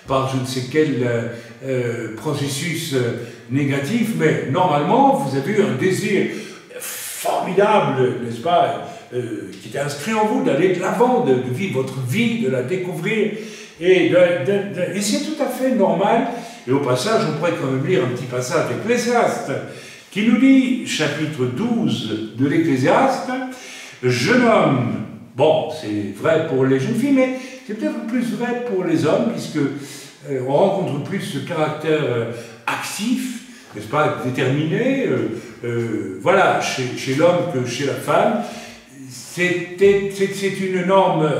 [SPEAKER 2] par je ne sais quel processus négatif, mais normalement, vous avez eu un désir formidable, n'est-ce pas, qui était inscrit en vous, d'aller de l'avant, de vivre votre vie, de la découvrir, et c'est tout à fait normal. Et au passage, on pourrait quand même lire un petit passage d'Ecclésiaste, qui nous dit, chapitre 12 de l'Ecclésiaste, « Jeune homme », bon, c'est vrai pour les jeunes filles, mais c'est peut-être plus vrai pour les hommes, puisque on rencontre plus ce caractère actif, n'est-ce pas, déterminé, voilà, chez l'homme que chez la femme. C'est une norme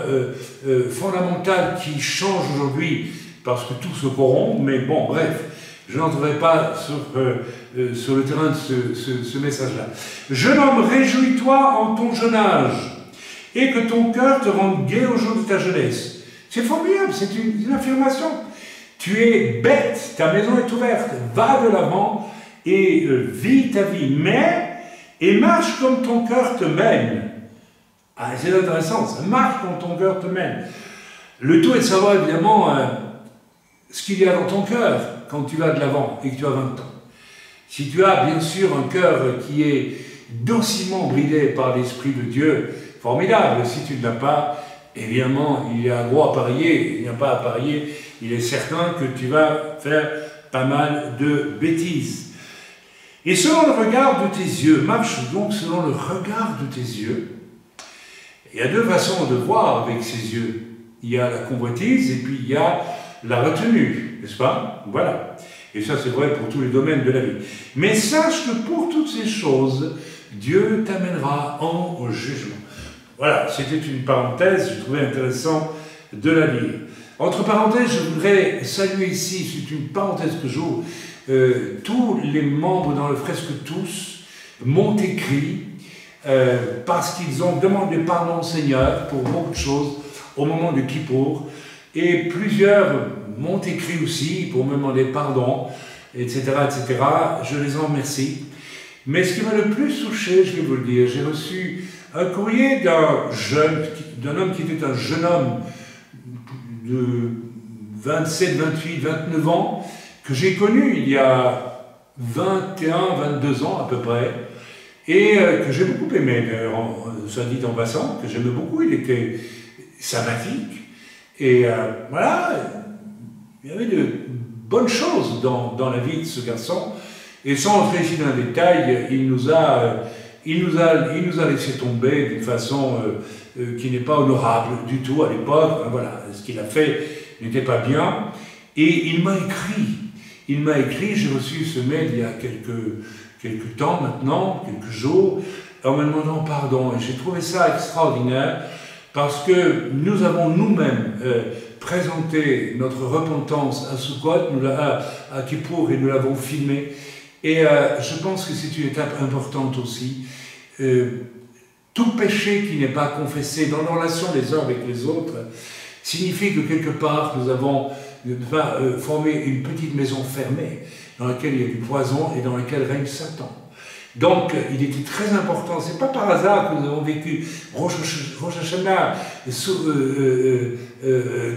[SPEAKER 2] fondamentale qui change aujourd'hui parce que tout se corrompt, mais bon, bref, je n'entrerai pas sur le terrain de ce message-là. Jeune homme, réjouis-toi en ton jeune âge, et que ton cœur te rende gai au jour de ta jeunesse. C'est formidable, c'est une affirmation. Tu es bête, ta maison est ouverte, va de l'avant et vis ta vie, et marche comme ton cœur te mène. Ah, c'est intéressant, ça marche comme ton cœur te mène. Le tout est de savoir évidemment ce qu'il y a dans ton cœur quand tu vas de l'avant et que tu as 20 ans. Si tu as bien sûr un cœur qui est docilement bridé par l'Esprit de Dieu, formidable. Si tu ne l'as pas, évidemment, il y a un gros à parier, il n'y a pas à parier, il est certain que tu vas faire pas mal de bêtises. Et selon le regard de tes yeux, marche donc selon le regard de tes yeux. Il y a deux façons de voir avec ses yeux. Il y a la convoitise et puis il y a la retenue, n'est-ce pas? Voilà. Et ça, c'est vrai pour tous les domaines de la vie. Mais sache que pour toutes ces choses, Dieu t'amènera en jugement. Voilà, c'était une parenthèse, je trouvais intéressant de la lire. Entre parenthèses, je voudrais saluer ici, c'est une parenthèse que j'ouvre, tous les membres dans le Fresque tous m'ont écrit parce qu'ils ont demandé pardon au Seigneur pour beaucoup de choses au moment de Kippour, et plusieurs m'ont écrit aussi pour me demander pardon, etc., etc. Je les en remercie. Mais ce qui m'a le plus touché, je vais vous le dire, j'ai reçu un courrier d'un homme qui était un jeune homme de 27, 28, 29 ans, que j'ai connu il y a 21, 22 ans à peu près, et que j'ai beaucoup aimé, ça dit en passant, que j'aimais beaucoup. Il était sympathique, et voilà, il y avait de bonnes choses dans la vie de ce garçon, et sans entrer ici dans les détails, il nous a laissé tomber d'une façon qui n'est pas honorable du tout à l'époque. Voilà, ce qu'il a fait n'était pas bien, et il m'a écrit, j'ai reçu ce mail il y a quelques temps maintenant, quelques jours, en me demandant pardon, et j'ai trouvé ça extraordinaire, parce que nous avons nous-mêmes présenté notre repentance à Sukkot, à Kippour, et nous l'avons filmé, et je pense que c'est une étape importante aussi. Tout péché qui n'est pas confessé dans nos relations les uns avec les autres signifie que quelque part nous avons formé une petite maison fermée dans laquelle il y a du poison et dans laquelle règne Satan. Donc il était très important, c'est pas par hasard que nous avons vécu Rosh Hashanah,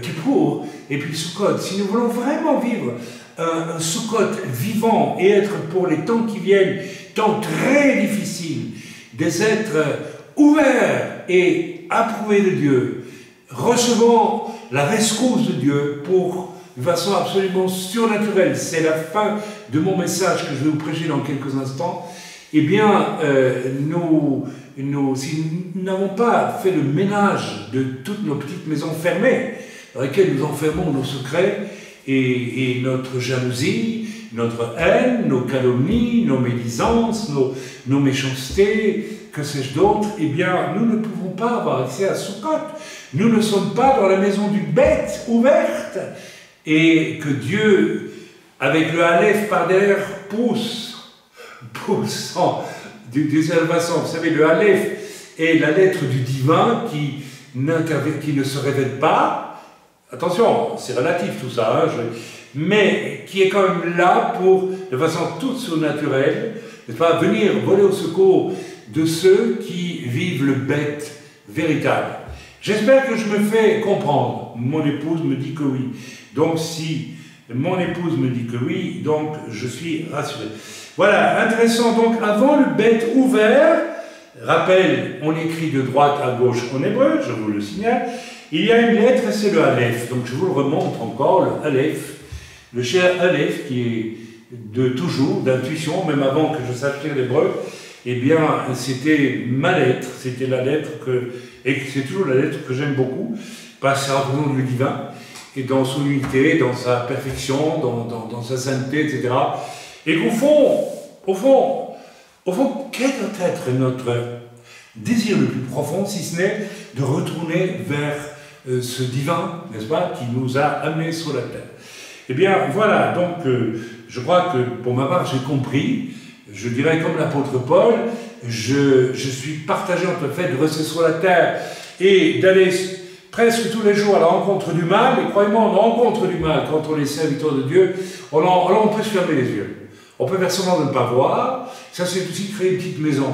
[SPEAKER 2] Kippour et puis Sukkot. Si nous voulons vraiment vivre un Sukkot vivant et être pour les temps qui viennent, temps très difficiles, des êtres ouverts et approuvés de Dieu, recevant la rescousse de Dieu pour de façon absolument surnaturelle. C'est la fin de mon message que je vais vous prêcher dans quelques instants. Eh bien, si nous n'avons pas fait le ménage de toutes nos petites maisons fermées, dans lesquelles nous enfermons nos secrets et notre jalousie, notre haine, nos calomnies, nos médisances, nos méchancetés, que sais-je d'autre, eh bien, nous ne pouvons pas avoir accès à Sukkot. Nous ne sommes pas dans la maison du bête ouverte, et que Dieu, avec le Aleph par derrière, poussant du salvation. Vous savez, le Aleph est la lettre du divin qui ne se révèle pas. Attention, c'est relatif tout ça, mais qui est quand même là pour, de façon toute surnaturelle, n'est-ce pas, venir voler au secours de ceux qui vivent le bête véritable. J'espère que je me fais comprendre. Mon épouse me dit que oui. Donc si mon épouse me dit que oui, donc je suis rassuré. Voilà, intéressant. Donc avant le bête ouvert, rappel, on écrit de droite à gauche en hébreu, je vous le signale, il y a une lettre et c'est le Aleph. Donc je vous le remontre encore, le Aleph, le cher Aleph qui est de toujours, d'intuition, même avant que je sache lire l'hébreu. Eh bien, c'était ma lettre, c'était la lettre et c'est toujours la lettre que j'aime beaucoup, parce que ça représente le divin, et dans son unité, dans sa perfection, dans sa sainteté, etc. Et qu'au fond, quel doit être notre désir le plus profond, si ce n'est de retourner vers ce divin, n'est-ce pas, qui nous a amenés sur la terre. Eh bien, voilà, donc, je crois que, pour ma part, j'ai compris. Je dirais comme l'apôtre Paul, je suis partagé entre le fait de rester sur la terre et d'aller presque tous les jours à la rencontre du mal. Et croyez-moi, on rencontre du mal quand on est serviteur de Dieu. Alors on peut se fermer les yeux. On peut faire semblant de ne pas voir. Ça, c'est aussi créer une petite maison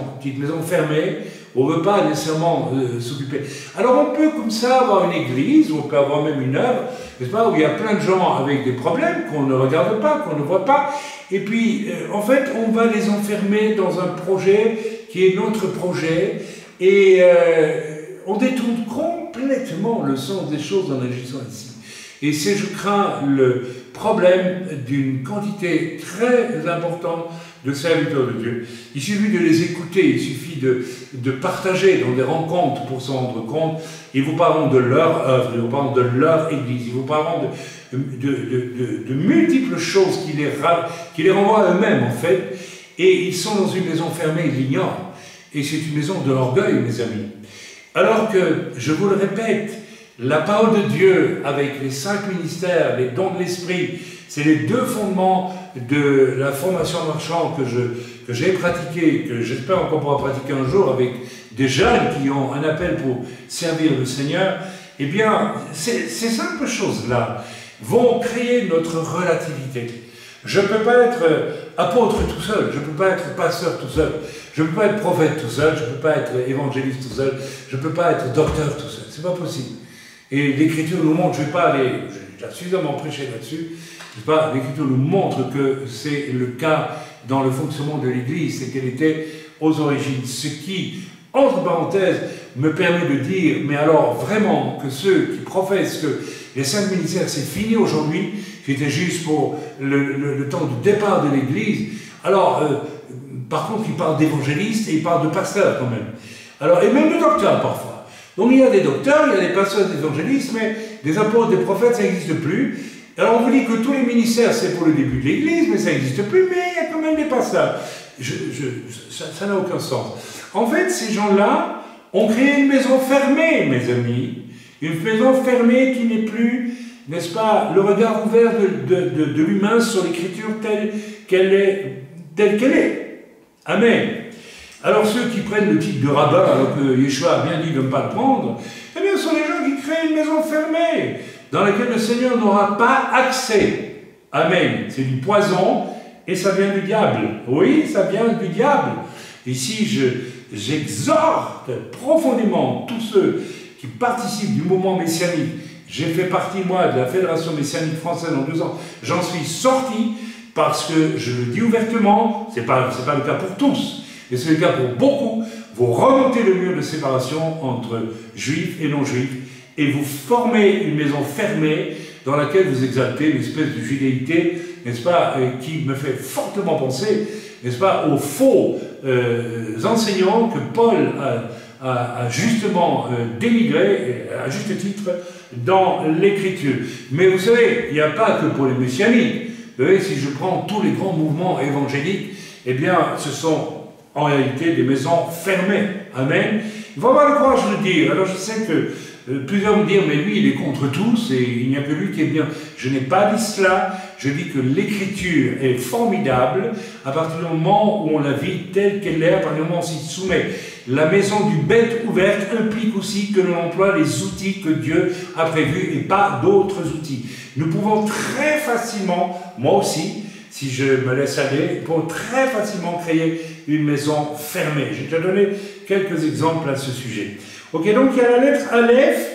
[SPEAKER 2] fermée, où on ne veut pas nécessairement s'occuper. Alors on peut comme ça avoir une église, ou on peut avoir même une œuvre, n'est-ce pas, où il y a plein de gens avec des problèmes qu'on ne regarde pas, qu'on ne voit pas. Et puis, en fait, on va les enfermer dans un projet qui est notre projet, et on détourne complètement le sens des choses en agissant ici. Et c'est, je crains, le problème d'une quantité très importante de serviteurs de Dieu. Il suffit de les écouter, il suffit de partager dans des rencontres pour s'en rendre compte. Ils vous parleront de leur œuvre, ils vous parleront de leur église, ils vous parleront de multiples choses qui les renvoient à eux-mêmes, en fait. Et ils sont dans une maison fermée, ils l'ignorent. Et c'est une maison de l'orgueil, mes amis. Alors que, je vous le répète, la parole de Dieu, avec les 5 ministères, les dons de l'esprit, c'est les 2 fondements de la formation marchande que j'ai pratiqué, que j'espère encore pouvoir pratiquer un jour avec des jeunes qui ont un appel pour servir le Seigneur. Eh bien, ces simples choses-là vont créer notre relativité. Je ne peux pas être apôtre tout seul, je ne peux pas être pasteur tout seul, je ne peux pas être prophète tout seul, je ne peux pas être évangéliste tout seul, je ne peux pas être docteur tout seul, c'est pas possible. Et l'Écriture nous montre, je ne vais pas aller, j'ai suffisamment prêché là-dessus, l'Écriture nous montre que c'est le cas dans le fonctionnement de l'Église, c'est qu'elle était aux origines. Ce qui, entre parenthèses, me permet de dire, mais alors vraiment que ceux qui professent que les 5 ministères c'est fini aujourd'hui, c'était juste pour le temps du départ de l'Église, alors par contre ils parlent d'évangélistes et ils parlent de pasteurs quand même. Alors, et même de docteurs parfois. Donc il y a des docteurs, il y a des pasteurs, des évangélistes, mais des apôtres, des prophètes, ça n'existe plus. Alors on vous dit que tous les ministères, c'est pour le début de l'Église, mais ça n'existe plus, mais il y a quand même des pasteurs. Ça n'a aucun sens. En fait, ces gens-là ont créé une maison fermée, mes amis. Une maison fermée qui n'est plus, n'est-ce pas, le regard ouvert de l'humain sur l'Écriture telle qu'elle est. Amen. Alors ceux qui prennent le titre de rabbin, alors que Yeshua a bien dit de ne pas le prendre, eh bien ce sont les gens qui créent une maison fermée, dans laquelle le Seigneur n'aura pas accès. Amen. C'est du poison, et ça vient du diable. Oui, ça vient du diable. Ici, j'exhorte profondément tous ceux qui participent du mouvement messianique. J'ai fait partie, moi, de la Fédération messianique française en 2 ans. J'en suis sorti parce que, je le dis ouvertement, c'est pas le cas pour tous, et c'est le cas pour beaucoup, vous remontez le mur de séparation entre juifs et non-juifs, et vous formez une maison fermée dans laquelle vous exaltez l'espèce de judéité, n'est-ce pas, qui me fait fortement penser, n'est-ce pas, aux faux enseignants que Paul a justement dénigrés, à juste titre, dans l'Écriture. Mais vous savez, il n'y a pas que pour les messianiques. Vous savez, si je prends tous les grands mouvements évangéliques, eh bien, ce sont en réalité des maisons fermées. Amen. Il faut avoir le courage de le dire. Alors je sais que plusieurs me disent, mais lui, il est contre tous et il n'y a que lui qui est bien. Je n'ai pas dit cela. Je dis que l'Écriture est formidable à partir du moment où on la vit telle qu'elle est, à partir du moment où on s'y soumet. La maison du bête ouverte implique aussi que l'on emploie les outils que Dieu a prévus et pas d'autres outils. Nous pouvons très facilement, moi aussi, si je me laisse aller, pour très facilement créer une maison fermée. J'ai déjà donné quelques exemples à ce sujet. Ok, donc il y a la lettre Aleph,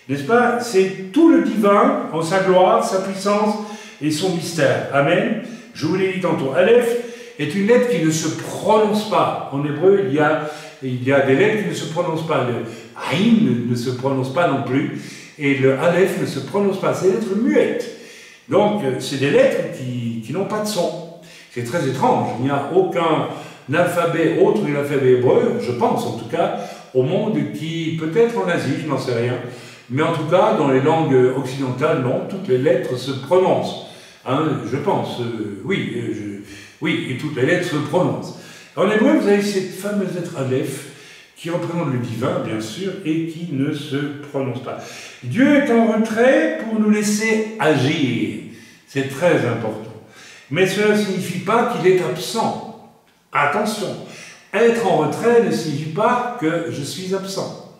[SPEAKER 2] n'est-ce pas? C'est tout le divin en sa gloire, sa puissance et son mystère. Amen. Je vous l'ai dit tantôt. Aleph est une lettre qui ne se prononce pas. En hébreu, il y a des lettres qui ne se prononcent pas. Le Aïn ne se prononce pas non plus. Et le Aleph ne se prononce pas. C'est des lettres muettes. Donc, c'est des lettres qui n'ont pas de son. C'est très étrange. Il n'y a aucun alphabet autre que l'alphabet hébreu, je pense en tout cas, au monde qui, peut-être en Asie, je n'en sais rien, mais en tout cas, dans les langues occidentales, non, toutes les lettres se prononcent. Hein, je pense, oui, et toutes les lettres se prononcent. En hébreu, vous avez cette fameuse lettre Aleph, qui représente le divin, bien sûr, et qui ne se prononce pas. Dieu est en retrait pour nous laisser agir. C'est très important. Mais cela ne signifie pas qu'il est absent. Attention, être en retrait ne signifie pas que je suis absent.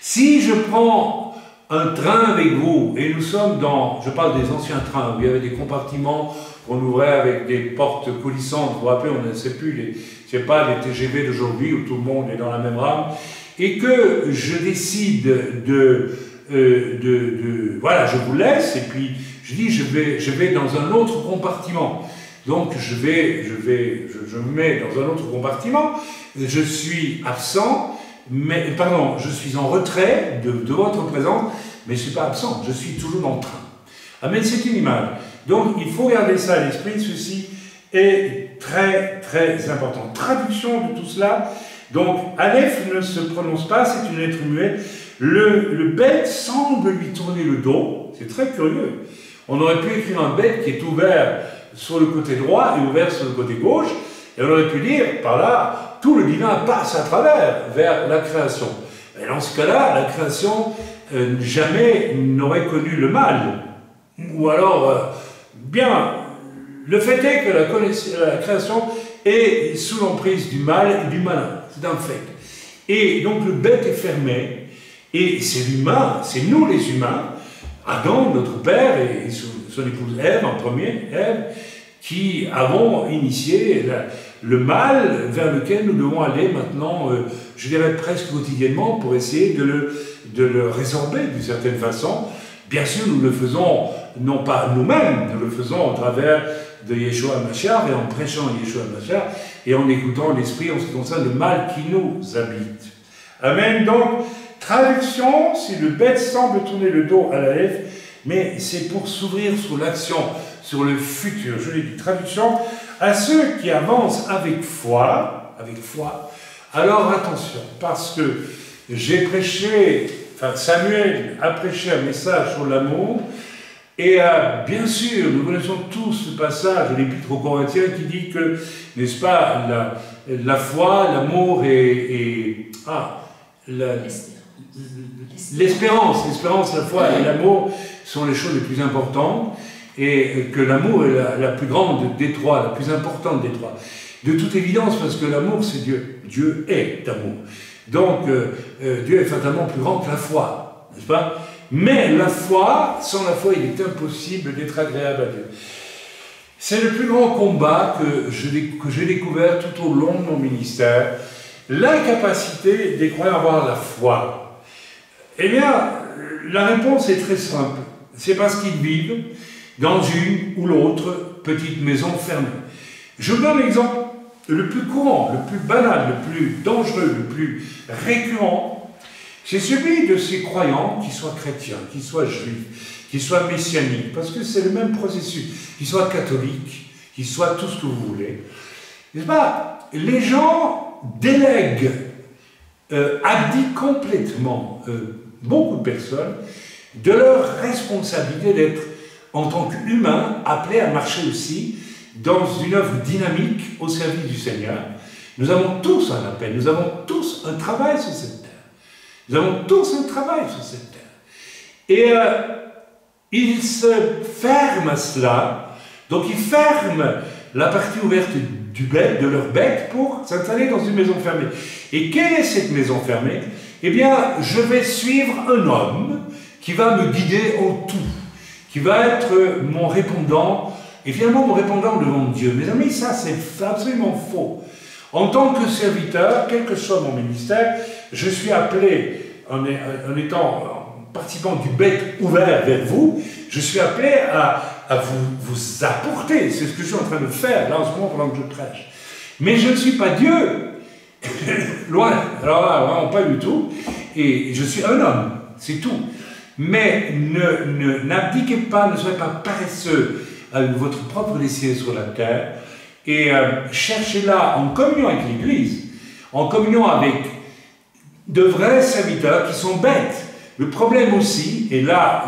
[SPEAKER 2] Si je prends un train avec vous, et nous sommes dans, je parle des anciens trains, où il y avait des compartiments qu'on ouvrait avec des portes coulissantes, vous vous rappelez, on ne sait plus, c'est pas les TGV d'aujourd'hui où tout le monde est dans la même rame, et que je décide voilà, je vous laisse, et puis je dis, je vais dans un autre compartiment. Donc je me mets dans un autre compartiment, je suis absent, je suis en retrait de votre présence, mais je ne suis pas absent, je suis toujours dans le train. Amen, c'est une image. Donc il faut garder ça à l'esprit, ceci est très très important. Traduction de tout cela, donc Aleph ne se prononce pas, c'est une lettre muette. Le bête semble lui tourner le dos, c'est très curieux. On aurait pu écrire un bête qui est ouvert sur le côté droit et ouvert sur le côté gauche, et on aurait pu dire, par là, tout le divin passe à travers, vers la création. Et dans ce cas-là, la création jamais n'aurait connu le mal. Ou alors, bien, le fait est que la création est sous l'emprise du mal et du malin. C'est un fait. Et donc le bête est fermé, et c'est l'humain, c'est nous les humains, Adam, notre père, et son épouse Ève, en premier, Ève, qui avons initié le mal vers lequel nous devons aller maintenant, je dirais presque quotidiennement, pour essayer de le résorber d'une certaine façon. Bien sûr, nous le faisons non pas nous-mêmes, nous le faisons au travers de Yeshua Mashiach et en prêchant Yeshua Mashiach et en écoutant l'Esprit en ce qui concerne le mal qui nous habite. Amen. Donc, traduction, si le bête semble tourner le dos à l'Aleph, mais c'est pour s'ouvrir sur l'action, sur le futur. Je l'ai dit, traduction, à ceux qui avancent avec foi, alors attention, parce que j'ai prêché, Samuel a prêché un message sur l'amour, et bien sûr, nous connaissons tous ce passage de l'Épître aux Corinthiens qui dit que, n'est-ce pas, la foi, l'amour et l'espérance, la foi et l'amour sont les choses les plus importantes, et que l'amour est la plus grande des trois, la plus importante des trois. De toute évidence, parce que l'amour, c'est Dieu. Dieu est amour. Donc, Dieu est fatalement plus grand que la foi, n'est-ce pas? Mais la foi, sans la foi, il est impossible d'être agréable à Dieu. C'est le plus grand combat que j'ai découvert tout au long de mon ministère, l'incapacité des croyants à avoir la foi. Eh bien, la réponse est très simple. C'est parce qu'ils vivent dans une ou l'autre petite maison fermée. Je vous donne l'exemple le plus courant, le plus banal, le plus dangereux, le plus récurrent. c'est celui de ces croyants, qu'ils soient chrétiens, qu'ils soient juifs, qu'ils soient messianiques, parce que c'est le même processus, qu'ils soient catholiques, qu'ils soient tout ce que vous voulez. N'est-ce pas? Les gens délèguent, abdient complètement, beaucoup de personnes, de leur responsabilité d'être, en tant qu'humains, appelés à marcher aussi dans une œuvre dynamique au service du Seigneur. Nous avons tous un appel, nous avons tous un travail sur cette terre. Nous avons tous un travail sur cette terre. Et ils se ferment à cela, donc ils ferment la partie ouverte de leur bête pour s'installer dans une maison fermée. Et quelle est cette maison fermée? Eh bien, je vais suivre un homme qui va me guider en tout, qui va être mon répondant, et finalement mon répondant devant Dieu. Mes amis, ça c'est absolument faux. En tant que serviteur, quel que soit mon ministère, je suis appelé, en participant du bec ouvert vers vous, je suis appelé à vous apporter. C'est ce que je suis en train de faire là en ce moment pendant que je prêche. Mais je ne suis pas Dieu. Loin. Alors là, vraiment pas du tout. Et je suis un homme, c'est tout. Mais n'abdiquez pas, ne soyez pas paresseux avec votre propre destinée sur la terre. Et cherchez-la en communion avec l'Église, en communion avec de vrais serviteurs qui sont bêtes. Le problème aussi, et là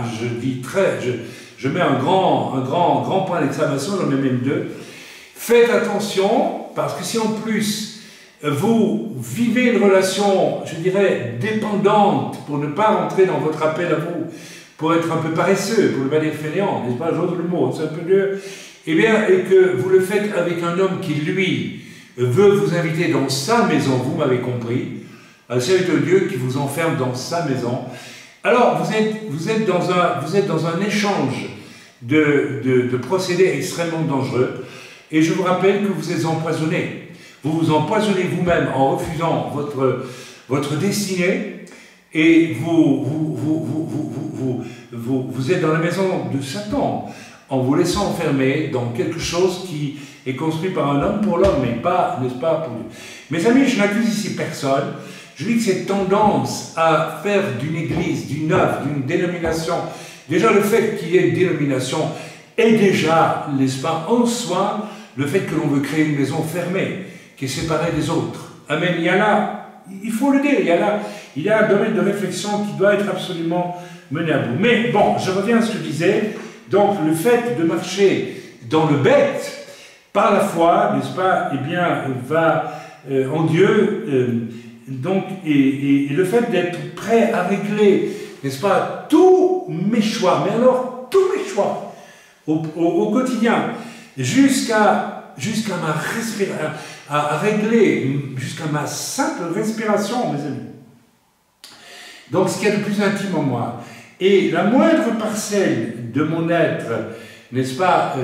[SPEAKER 2] je mets un grand point d'exclamation, j'en ai même deux, faites attention, parce que si en plus vous vivez une relation, je dirais, dépendante, pour ne pas rentrer dans votre appel à vous, pour être un peu paresseux, pour ne pas dire fainéant, n'est-ce pas, j'ose le mot, c'est un peu dur, eh bien, et que vous le faites avec un homme qui, lui, veut vous inviter dans sa maison, vous m'avez compris, un serviteur de Dieu qui vous enferme dans sa maison, alors vous êtes dans un échange de procédés extrêmement dangereux, et je vous rappelle que vous êtes empoisonné. Vous vous empoisonnez vous-même en refusant votre destinée, et vous êtes dans la maison de Satan, en vous laissant enfermer dans quelque chose qui est construit par un homme pour l'homme, mais pas, n'est-ce pas, pour Dieu. Mes amis, je n'accuse ici personne. Je dis que cette tendance à faire d'une église, d'une œuvre, d'une dénomination, déjà le fait qu'il y ait une dénomination est déjà, n'est-ce pas, en soi, le fait que l'on veut créer une maison fermée, qui est séparée des autres. Amen. Il y a là, il faut le dire, il y a un domaine de réflexion qui doit être absolument mené à bout. Mais bon, je reviens à ce que je disais. Donc, le fait de marcher dans le bête, par la foi, n'est-ce pas, eh bien, va en Dieu, donc, et le fait d'être prêt à régler, n'est-ce pas, tous mes choix, mais alors, tous mes choix, au quotidien, jusqu'à ma respiration, à régler, jusqu'à ma simple respiration, mes amis. Donc, ce qu'il y a de plus intime en moi. Et la moindre parcelle de mon être, n'est-ce pas,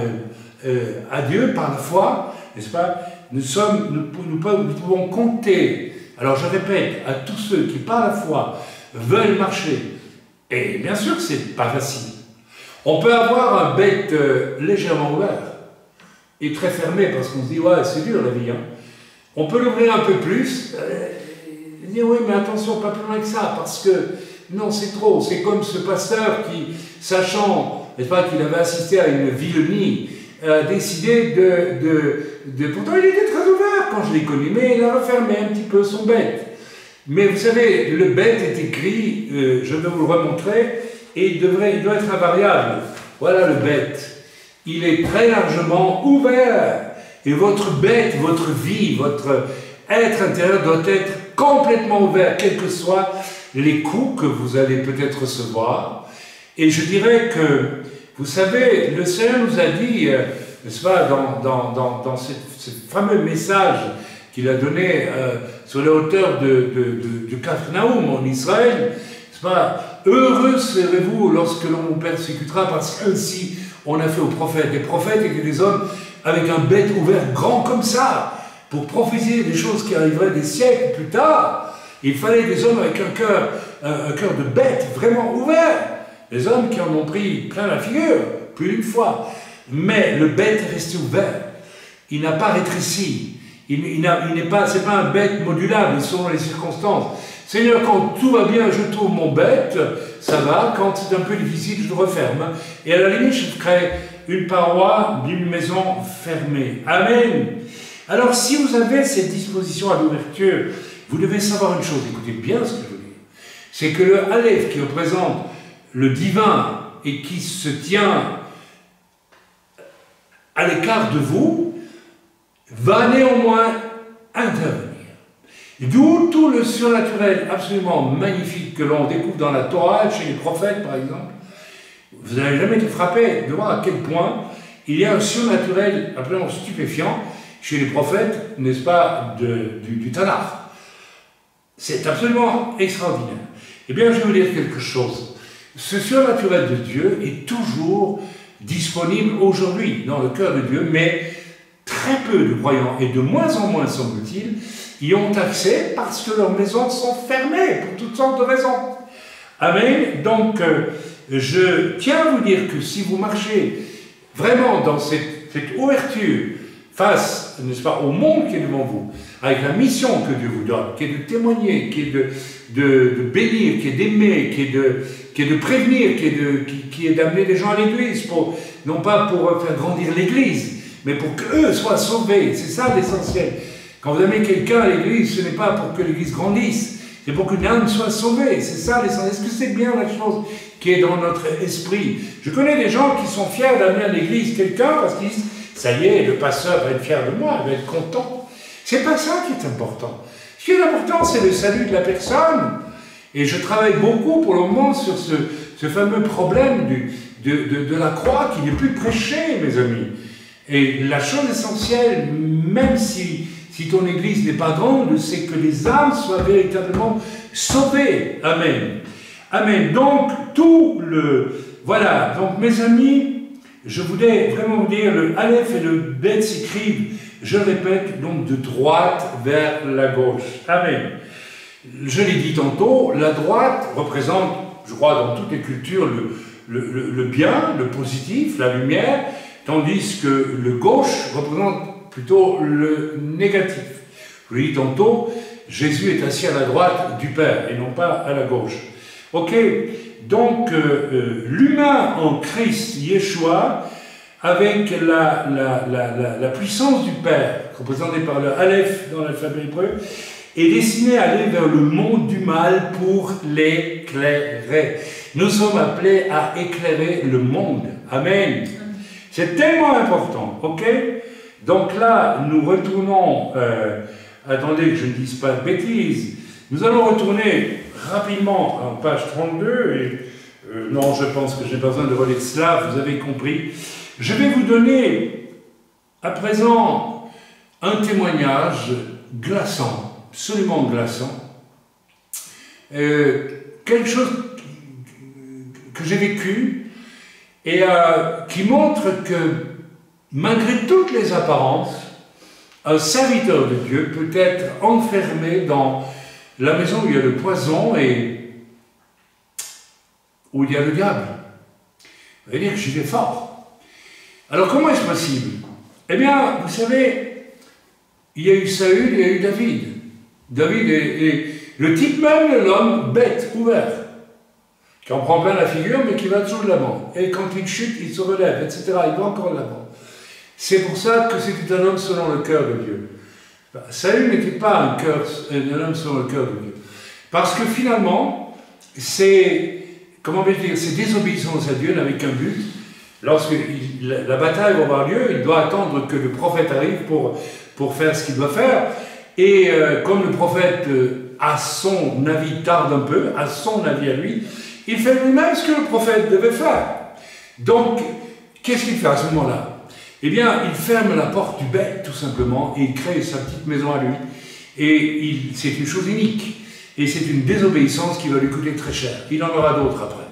[SPEAKER 2] à Dieu, par la foi, n'est-ce pas, nous pouvons compter, alors je répète, à tous ceux qui, par la foi, veulent marcher. Et bien sûr que c'est pas facile. On peut avoir un bec légèrement ouvert et très fermé, parce qu'on se dit, ouais, c'est dur la vie. Hein. On peut l'ouvrir un peu plus, dire, oui, mais attention, pas plus loin que ça, parce que non, c'est trop. C'est comme ce pasteur qui, sachant, n'est-ce pas, qu'il avait assisté à une vilenie, a décidé pourtant il était très ouvert quand je l'ai connu, mais il a refermé un petit peu son bête. Mais vous savez, le bête est écrit, je vais vous le remontrer, et il doit être invariable. Voilà le bête. Il est très largement ouvert. Et votre bête, votre vie, votre être intérieur doit être complètement ouvert, quels que soient les coups que vous allez peut-être recevoir. Et je dirais que, vous savez, le Seigneur nous a dit, n'est-ce pas, dans ce fameux message qu'il a donné sur les hauteurs de Capharnaüm en Israël, n'est-ce pas, heureux serez-vous lorsque l'on vous persécutera, parce qu'ainsi on a fait aux prophètes. Les prophètes étaient des hommes avec un bec ouvert grand comme ça, pour prophétiser des choses qui arriveraient des siècles plus tard. Il fallait des hommes avec un cœur de bête vraiment ouvert. Des hommes qui en ont pris plein la figure, plus d'une fois. Mais le bête est resté ouvert. Il n'a pas rétréci. C'est pas un bête modulable selon les circonstances. Seigneur, quand tout va bien, je trouve mon bête, ça va. Quand c'est un peu difficile, je le referme. Et à la limite, je crée une paroi d'une maison fermée. Amen. Alors, si vous avez cette disposition à l'ouverture, vous devez savoir une chose, écoutez bien ce que je veux dire. C'est que le Aleph qui représente le divin et qui se tient à l'écart de vous, va néanmoins intervenir. D'où tout le surnaturel absolument magnifique que l'on découvre dans la Torah, chez les prophètes par exemple. Vous n'avez jamais été frappé de voir à quel point il y a un surnaturel absolument stupéfiant chez les prophètes, n'est-ce pas, du Tanakh. C'est absolument extraordinaire. Eh bien, je vais vous dire quelque chose. Ce surnaturel de Dieu est toujours disponible aujourd'hui dans le cœur de Dieu, mais très peu de croyants, et de moins en moins, semble-t-il, y ont accès parce que leurs maisons sont fermées pour toutes sortes de raisons. Amen. Donc, je tiens à vous dire que si vous marchez vraiment dans cette ouverture face, n'est-ce pas, au monde qui est devant vous, avec la mission que Dieu vous donne, qui est de témoigner, qui est de bénir, qui est d'aimer, qui est de prévenir, qui est d'amener les gens à l'église, non pas pour faire grandir l'église, mais pour qu'eux soient sauvés. C'est ça l'essentiel. Quand vous amenez quelqu'un à l'église, ce n'est pas pour que l'église grandisse, c'est pour qu'une âme soit sauvée. C'est ça l'essentiel. Est-ce que c'est bien la chose qui est dans notre esprit? Je connais des gens qui sont fiers d'amener à l'église quelqu'un parce qu'ils disent « ça y est, le pasteur va être fier de moi, il va être content ». C'est pas ça qui est important. Ce qui est important, c'est le salut de la personne. Et je travaille beaucoup pour le moment sur ce fameux problème de la croix qui n'est plus prêché, mes amis. Et la chose essentielle, même si ton église n'est pas grande, c'est que les âmes soient véritablement sauvées. Amen. Amen. Donc, voilà. Donc, mes amis, je voulais vraiment vous dire, le Aleph et le Bet s'écrivent, je répète, donc de droite vers la gauche. Amen. Je l'ai dit tantôt, la droite représente, je crois, dans toutes les cultures, le bien, le positif, la lumière, tandis que le gauche représente plutôt le négatif. Je l'ai dit tantôt, Jésus est assis à la droite du Père et non pas à la gauche. Ok, donc l'humain en Christ, Yeshua, avec la puissance du Père, représentée par le Aleph dans l'alphabet hébreu, est destiné à aller vers le monde du mal pour l'éclairer. Nous sommes appelés à éclairer le monde. Amen. C'est tellement important, ok? Donc là, nous retournons, attendez que je ne dise pas de bêtises, nous allons retourner rapidement en page 32, et non, je pense que je n'ai pas besoin de relire cela, vous avez compris. Je vais vous donner à présent un témoignage glaçant, absolument glaçant, quelque chose que j'ai vécu et qui montre que malgré toutes les apparences, un serviteur de Dieu peut être enfermé dans la maison où il y a le poison et où il y a le diable. Ça veut dire que j'y vais fort. Alors comment est-ce possible? Eh bien, vous savez, il y a eu Saül et il y a eu David. David est le type même de l'homme bête, ouvert, qui en prend plein la figure, mais qui va toujours de l'avant. Et quand il chute, il se relève, etc. Il va encore de l'avant. C'est pour ça que c'était un homme selon le cœur de Dieu. Saül n'était pas un homme selon le cœur de Dieu. Parce que finalement, comment dire, c'est désobéissance à Dieu n'avait qu'un but. Lorsque la bataille va avoir lieu, il doit attendre que le prophète arrive pour faire ce qu'il doit faire. Et comme le prophète, à son avis, tarde un peu, à son avis à lui, il fait lui-même ce que le prophète devait faire. Donc, qu'est-ce qu'il fait à ce moment-là? Eh bien, il ferme la porte du bête, tout simplement, et il crée sa petite maison à lui. Et c'est une chose unique. Et c'est une désobéissance qui va lui coûter très cher. Il en aura d'autres après.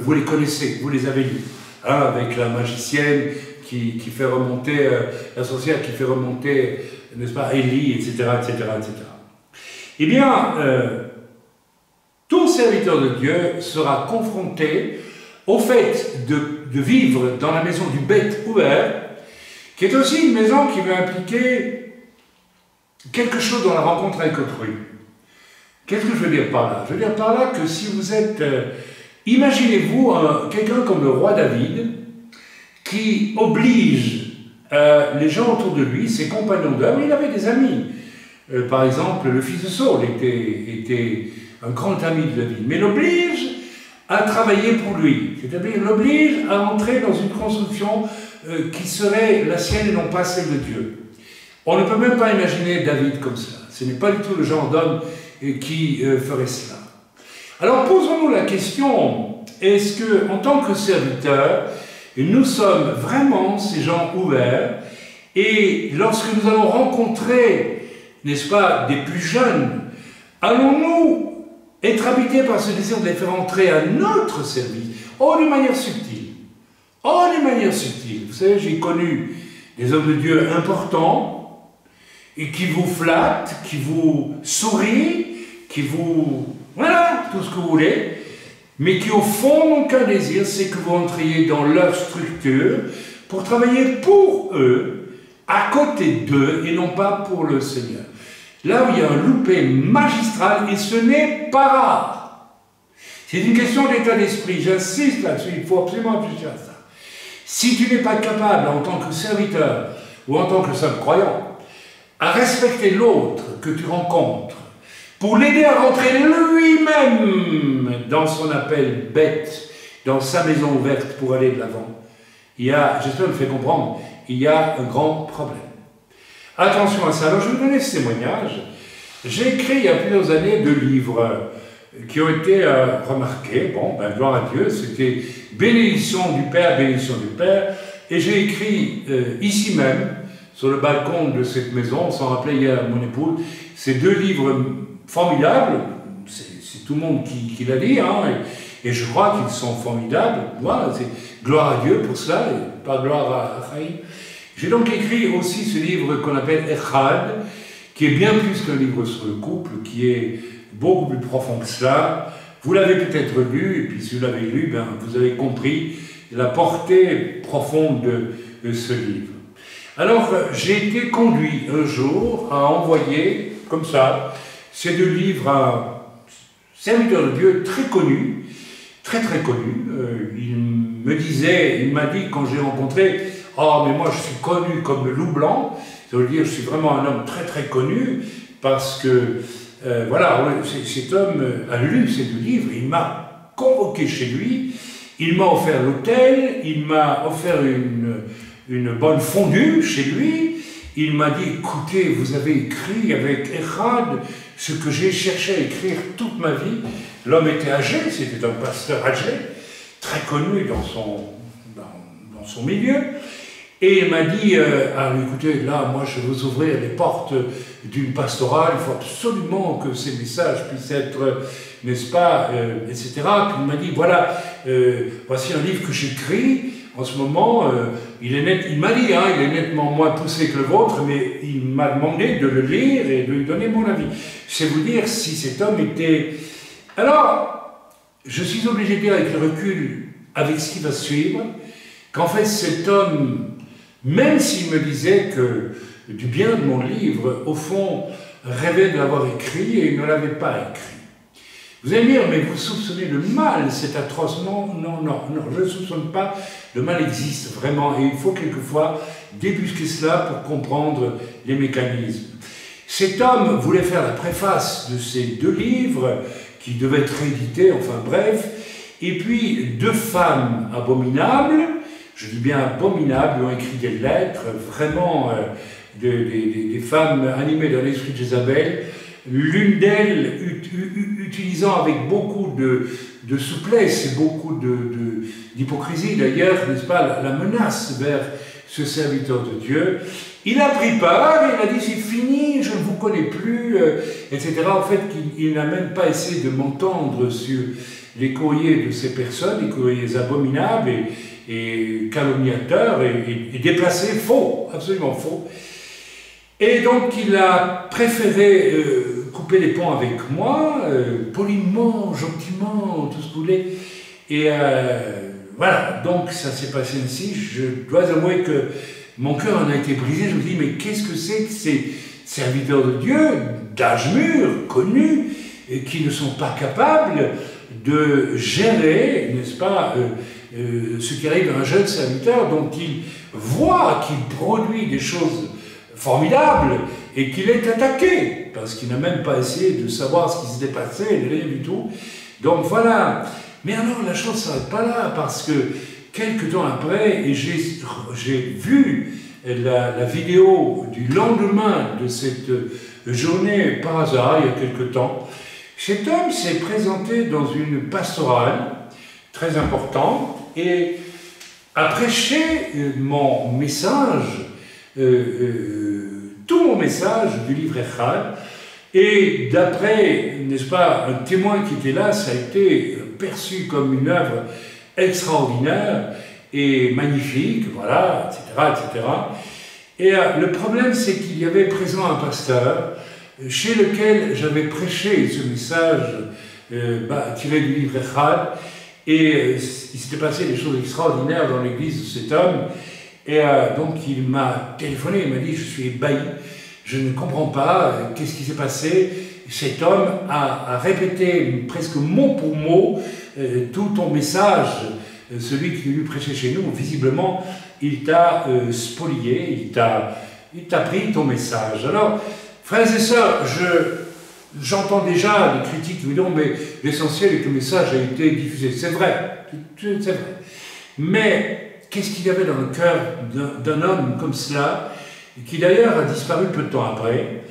[SPEAKER 2] Vous les connaissez, vous les avez lus. Hein, avec la magicienne qui fait remonter, la sorcière qui fait remonter, n'est-ce pas, Élie, etc., etc., etc. Eh bien, tout serviteur de Dieu sera confronté au fait de vivre dans la maison du bête ouvert, qui est aussi une maison qui va impliquer quelque chose dans la rencontre avec autrui. Qu'est-ce que je veux dire par là? Je veux dire par là que si vous êtes... imaginez-vous quelqu'un comme le roi David qui oblige les gens autour de lui, ses compagnons d'œuvre. Il avait des amis. Par exemple, le fils de Saul était un grand ami de David, mais l'oblige à travailler pour lui. C'est-à-dire l'oblige à entrer dans une construction qui serait la sienne et non pas celle de Dieu. On ne peut même pas imaginer David comme ça. Ce n'est pas du tout le genre d'homme qui ferait cela. Alors posons-nous la question, est-ce que, en tant que serviteurs, nous sommes vraiment ces gens ouverts, et lorsque nous allons rencontrer, n'est-ce pas, des plus jeunes, allons-nous être habités par ce désir de les faire entrer à notre service? Oh, d'une manière subtile. Oh, d'une manière subtile. Vous savez, j'ai connu des hommes de Dieu importants, et qui vous flattent, qui vous sourient, qui vous... voilà, tout ce que vous voulez, mais qui au fond n'ont qu'un désir, c'est que vous entriez dans leur structure pour travailler pour eux, à côté d'eux, et non pas pour le Seigneur. Là où il y a un loupé magistral, et ce n'est pas rare. C'est une question d'état d'esprit, j'insiste là-dessus, il faut absolument réfléchir à ça. Si tu n'es pas capable, en tant que serviteur, ou en tant que seul croyant, à respecter l'autre que tu rencontres, pour l'aider à rentrer lui-même dans son appel bête, dans sa maison ouverte pour aller de l'avant, il y a, j'espère le faire comprendre, il y a un grand problème. Attention à ça. Alors je vais vous donner ce témoignage. J'ai écrit il y a plusieurs années 2 livres qui ont été remarqués. Bon, ben gloire à Dieu, c'était Bénédiction du Père, Bénédiction du Père. Et j'ai écrit ici même, sur le balcon de cette maison, on s'en rappelait hier à mon épouse, ces 2 livres formidables, c'est tout le monde qui l'a dit, hein, et je crois qu'ils sont formidables. Voilà, c'est gloire à Dieu pour cela, et pas gloire à Chaim. J'ai donc écrit aussi ce livre qu'on appelle Echad, qui est bien plus qu'un livre sur le couple, qui est beaucoup plus profond que cela. Vous l'avez peut-être lu, et puis si vous l'avez lu, ben, vous avez compris la portée profonde de ce livre. Alors, j'ai été conduit un jour à envoyer, comme ça, ces 2 livres à un serviteur de Dieu très connu, très connu. Il m'a dit quand j'ai rencontré, « Oh, mais moi je suis connu comme le loup blanc », ça veut dire je suis vraiment un homme très connu, parce que, voilà, cet homme a lu ces 2 livres, il m'a convoqué chez lui, il m'a offert l'hôtel, il m'a offert une bonne fondue chez lui, il m'a dit, écoutez, vous avez écrit avec Echad ce que j'ai cherché à écrire toute ma vie. L'homme était âgé, c'était un pasteur âgé, très connu dans son milieu. Et il m'a dit, écoutez, là, moi je veux ouvrir les portes d'une pastorale, il faut absolument que ces messages puissent être, n'est-ce pas, etc. Puis il m'a dit, voilà, voici un livre que j'écris. En ce moment, il m'a dit, hein, il est nettement moins poussé que le vôtre, mais il m'a demandé de le lire et de lui donner mon avis. Je sais vous dire si cet homme était... Alors, je suis obligé de dire avec le recul, avec ce qui va suivre, qu'en fait cet homme, même s'il me disait que du bien de mon livre, au fond, rêvait de l'avoir écrit et il ne l'avait pas écrit. Vous allez me dire, mais vous soupçonnez le mal, c'est atroce. Non, je ne soupçonne pas. Le mal existe vraiment et il faut quelquefois débusquer cela pour comprendre les mécanismes. Cet homme voulait faire la préface de ces 2 livres qui devaient être réédités, enfin bref, et puis 2 femmes abominables, je dis bien abominables, ont écrit des lettres, vraiment des femmes animées d'un esprit de Jézabel, l'une d'elles utilisant avec beaucoup de souplesse et beaucoup d'hypocrisie d'ailleurs, n'est-ce pas, la menace vers ce serviteur de Dieu. Il a pris peur, il a dit c'est fini, je ne vous connais plus, etc. En fait, il n'a même pas essayé de m'entendre sur les courriers de ces personnes, les courriers abominables et calomniateurs et déplacés, faux, absolument faux. Et donc il a préféré couper les ponts avec moi, poliment, gentiment, tout ce que vous voulez. Et voilà, donc ça s'est passé ainsi. Je dois avouer que mon cœur en a été brisé. Je me dis, mais qu'est-ce que c'est que ces serviteurs de Dieu, d'âge mûr, connus, qui ne sont pas capables de gérer, n'est-ce pas, ce qui arrive à un jeune serviteur dont il voit qu'il produit des choses formidables et qu'il est attaqué, parce qu'il n'a même pas essayé de savoir ce qui s'était passé, rien du tout. Donc voilà. Mais alors la chose ne s'arrête pas là, parce que quelques temps après, et j'ai vu la vidéo du lendemain de cette journée par hasard, il y a quelque temps, cet homme s'est présenté dans une pastorale très importante et a prêché mon message, tout mon message du livre Echad, et d'après, n'est-ce pas, un témoin qui était là, ça a été perçu comme une œuvre extraordinaire et magnifique, voilà, etc., etc. Et le problème, c'est qu'il y avait présent un pasteur chez lequel j'avais prêché ce message tiré du livre Echad, et il s'était passé des choses extraordinaires dans l'église de cet homme, et donc il m'a téléphoné, il m'a dit « je suis ébahi, je ne comprends pas, qu'est-ce qui s'est passé ?» Cet homme a répété presque mot pour mot tout ton message, celui qui lui prêchait chez nous. Visiblement, il t'a spolié, il t'a pris ton message. Alors, frères et sœurs, j'entends déjà des critiques qui me disent « mais l'essentiel est que le message a été diffusé ». C'est vrai, c'est vrai. Mais qu'est-ce qu'il y avait dans le cœur d'un homme comme cela, qui d'ailleurs a disparu peu de temps après?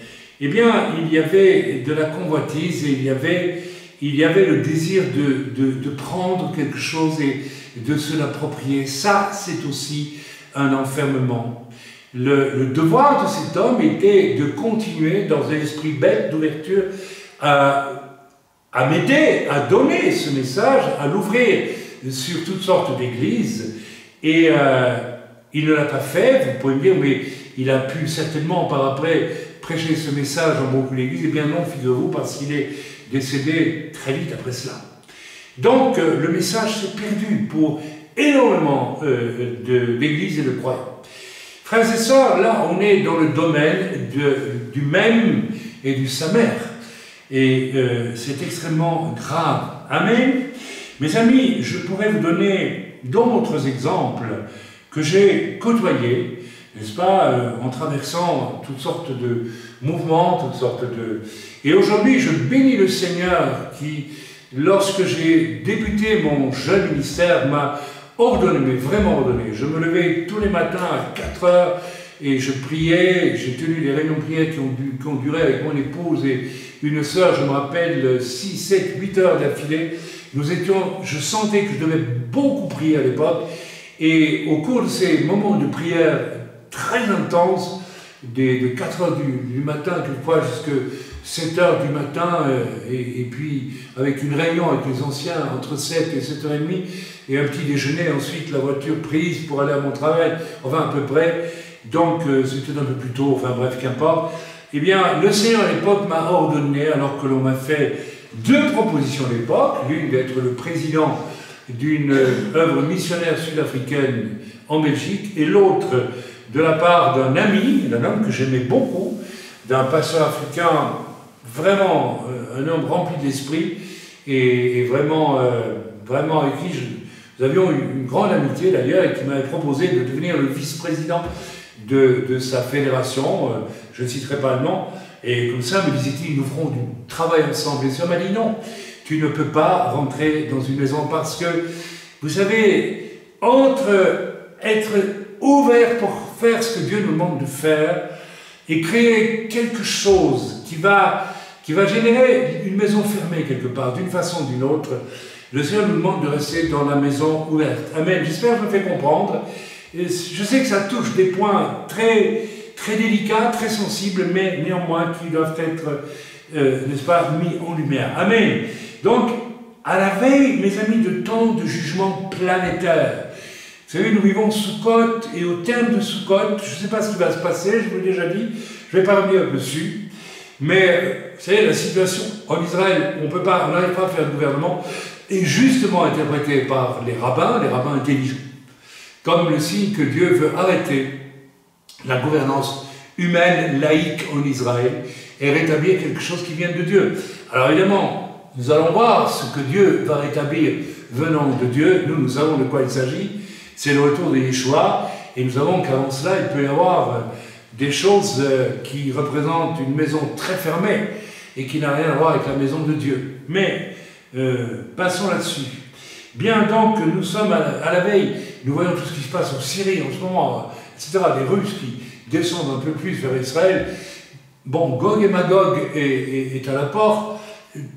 [SPEAKER 2] Eh bien, il y avait de la convoitise et il y avait le désir de prendre quelque chose et de se l'approprier. Ça, c'est aussi un enfermement. Le devoir de cet homme était de continuer dans un esprit bête d'ouverture à m'aider, à donner ce message, à l'ouvrir sur toutes sortes d'églises. Et il ne l'a pas fait. Vous pouvez me dire, mais il a pu certainement par après prêcher ce message dans beaucoup d'églises. Eh bien non, figurez-vous, parce qu'il est décédé très vite après cela. Donc le message s'est perdu pour énormément d'églises et de croyants. Frères et sœurs, là on est dans le domaine du même et du samer. Et c'est extrêmement grave. Amen. Mes amis, je pourrais vous donner d'autres exemples que j'ai côtoyés, n'est-ce pas, en traversant toutes sortes de mouvements, toutes sortes de... Et aujourd'hui, je bénis le Seigneur qui, lorsque j'ai débuté mon jeune ministère, m'a ordonné, mais vraiment ordonné. Je me levais tous les matins à 4 heures et je priais. J'ai tenu des réunions de prière qui ont duré avec mon épouse et une sœur, je me rappelle, 6, 7, 8 heures d'affilée. Je sentais que je devais beaucoup prier à l'époque. Et au cours de ces moments de prière très intenses, de 4 heures du matin, quelquefois jusqu'à 7 heures du matin, et puis avec une réunion avec les anciens entre 7 et 7h30, et un petit déjeuner, ensuite la voiture prise pour aller à mon travail, enfin à peu près, donc c'était un peu plus tôt, enfin bref, qu'importe. Eh bien, le Seigneur à l'époque m'a ordonné, alors que l'on m'a fait 2 propositions à l'époque, l'une d'être le président d'une œuvre missionnaire sud-africaine en Belgique, et l'autre de la part d'un ami, d'un homme que j'aimais beaucoup, d'un pasteur africain, vraiment un homme rempli d'esprit, et vraiment, vraiment avec qui nous avions une grande amitié d'ailleurs, et qui m'avait proposé de devenir le vice-président de sa fédération, je ne citerai pas le nom, et comme ça, me disait-il, nous ferons du travail ensemble. Et ça m'a dit non, tu ne peux pas rentrer dans une maison parce que, vous savez, entre être ouvert pour faire ce que Dieu nous demande de faire et créer quelque chose qui va générer une maison fermée quelque part, d'une façon ou d'une autre, le Seigneur nous demande de rester dans la maison ouverte. Amen. J'espère que je me fais comprendre. Et je sais que ça touche des points très, très délicats, très sensibles, mais néanmoins qui doivent être, n'est-ce pas, mis en lumière. Amen. Donc, à la veille, mes amis, de temps de jugement planétaire, vous savez, nous vivons Sukkot, et au terme de Sukkot, je ne sais pas ce qui va se passer, je vous l'ai déjà dit, je ne vais pas revenir dessus, mais vous savez, la situation en Israël, on n'arrive pas à faire de gouvernement, est justement interprétée par les rabbins intelligents, comme le signe que Dieu veut arrêter la gouvernance humaine, laïque en Israël, et rétablir quelque chose qui vient de Dieu. Alors évidemment, nous allons voir ce que Dieu va rétablir venant de Dieu. Nous savons de quoi il s'agit. C'est le retour de Yeshua. Et nous savons qu'avant cela, il peut y avoir des choses qui représentent une maison très fermée et qui n'a rien à voir avec la maison de Dieu. Mais passons là-dessus. Bien donc que nous sommes à la veille, nous voyons tout ce qui se passe en Syrie en ce moment, etc., des Russes qui descendent un peu plus vers Israël. Bon, Gog et Magog est à la porte.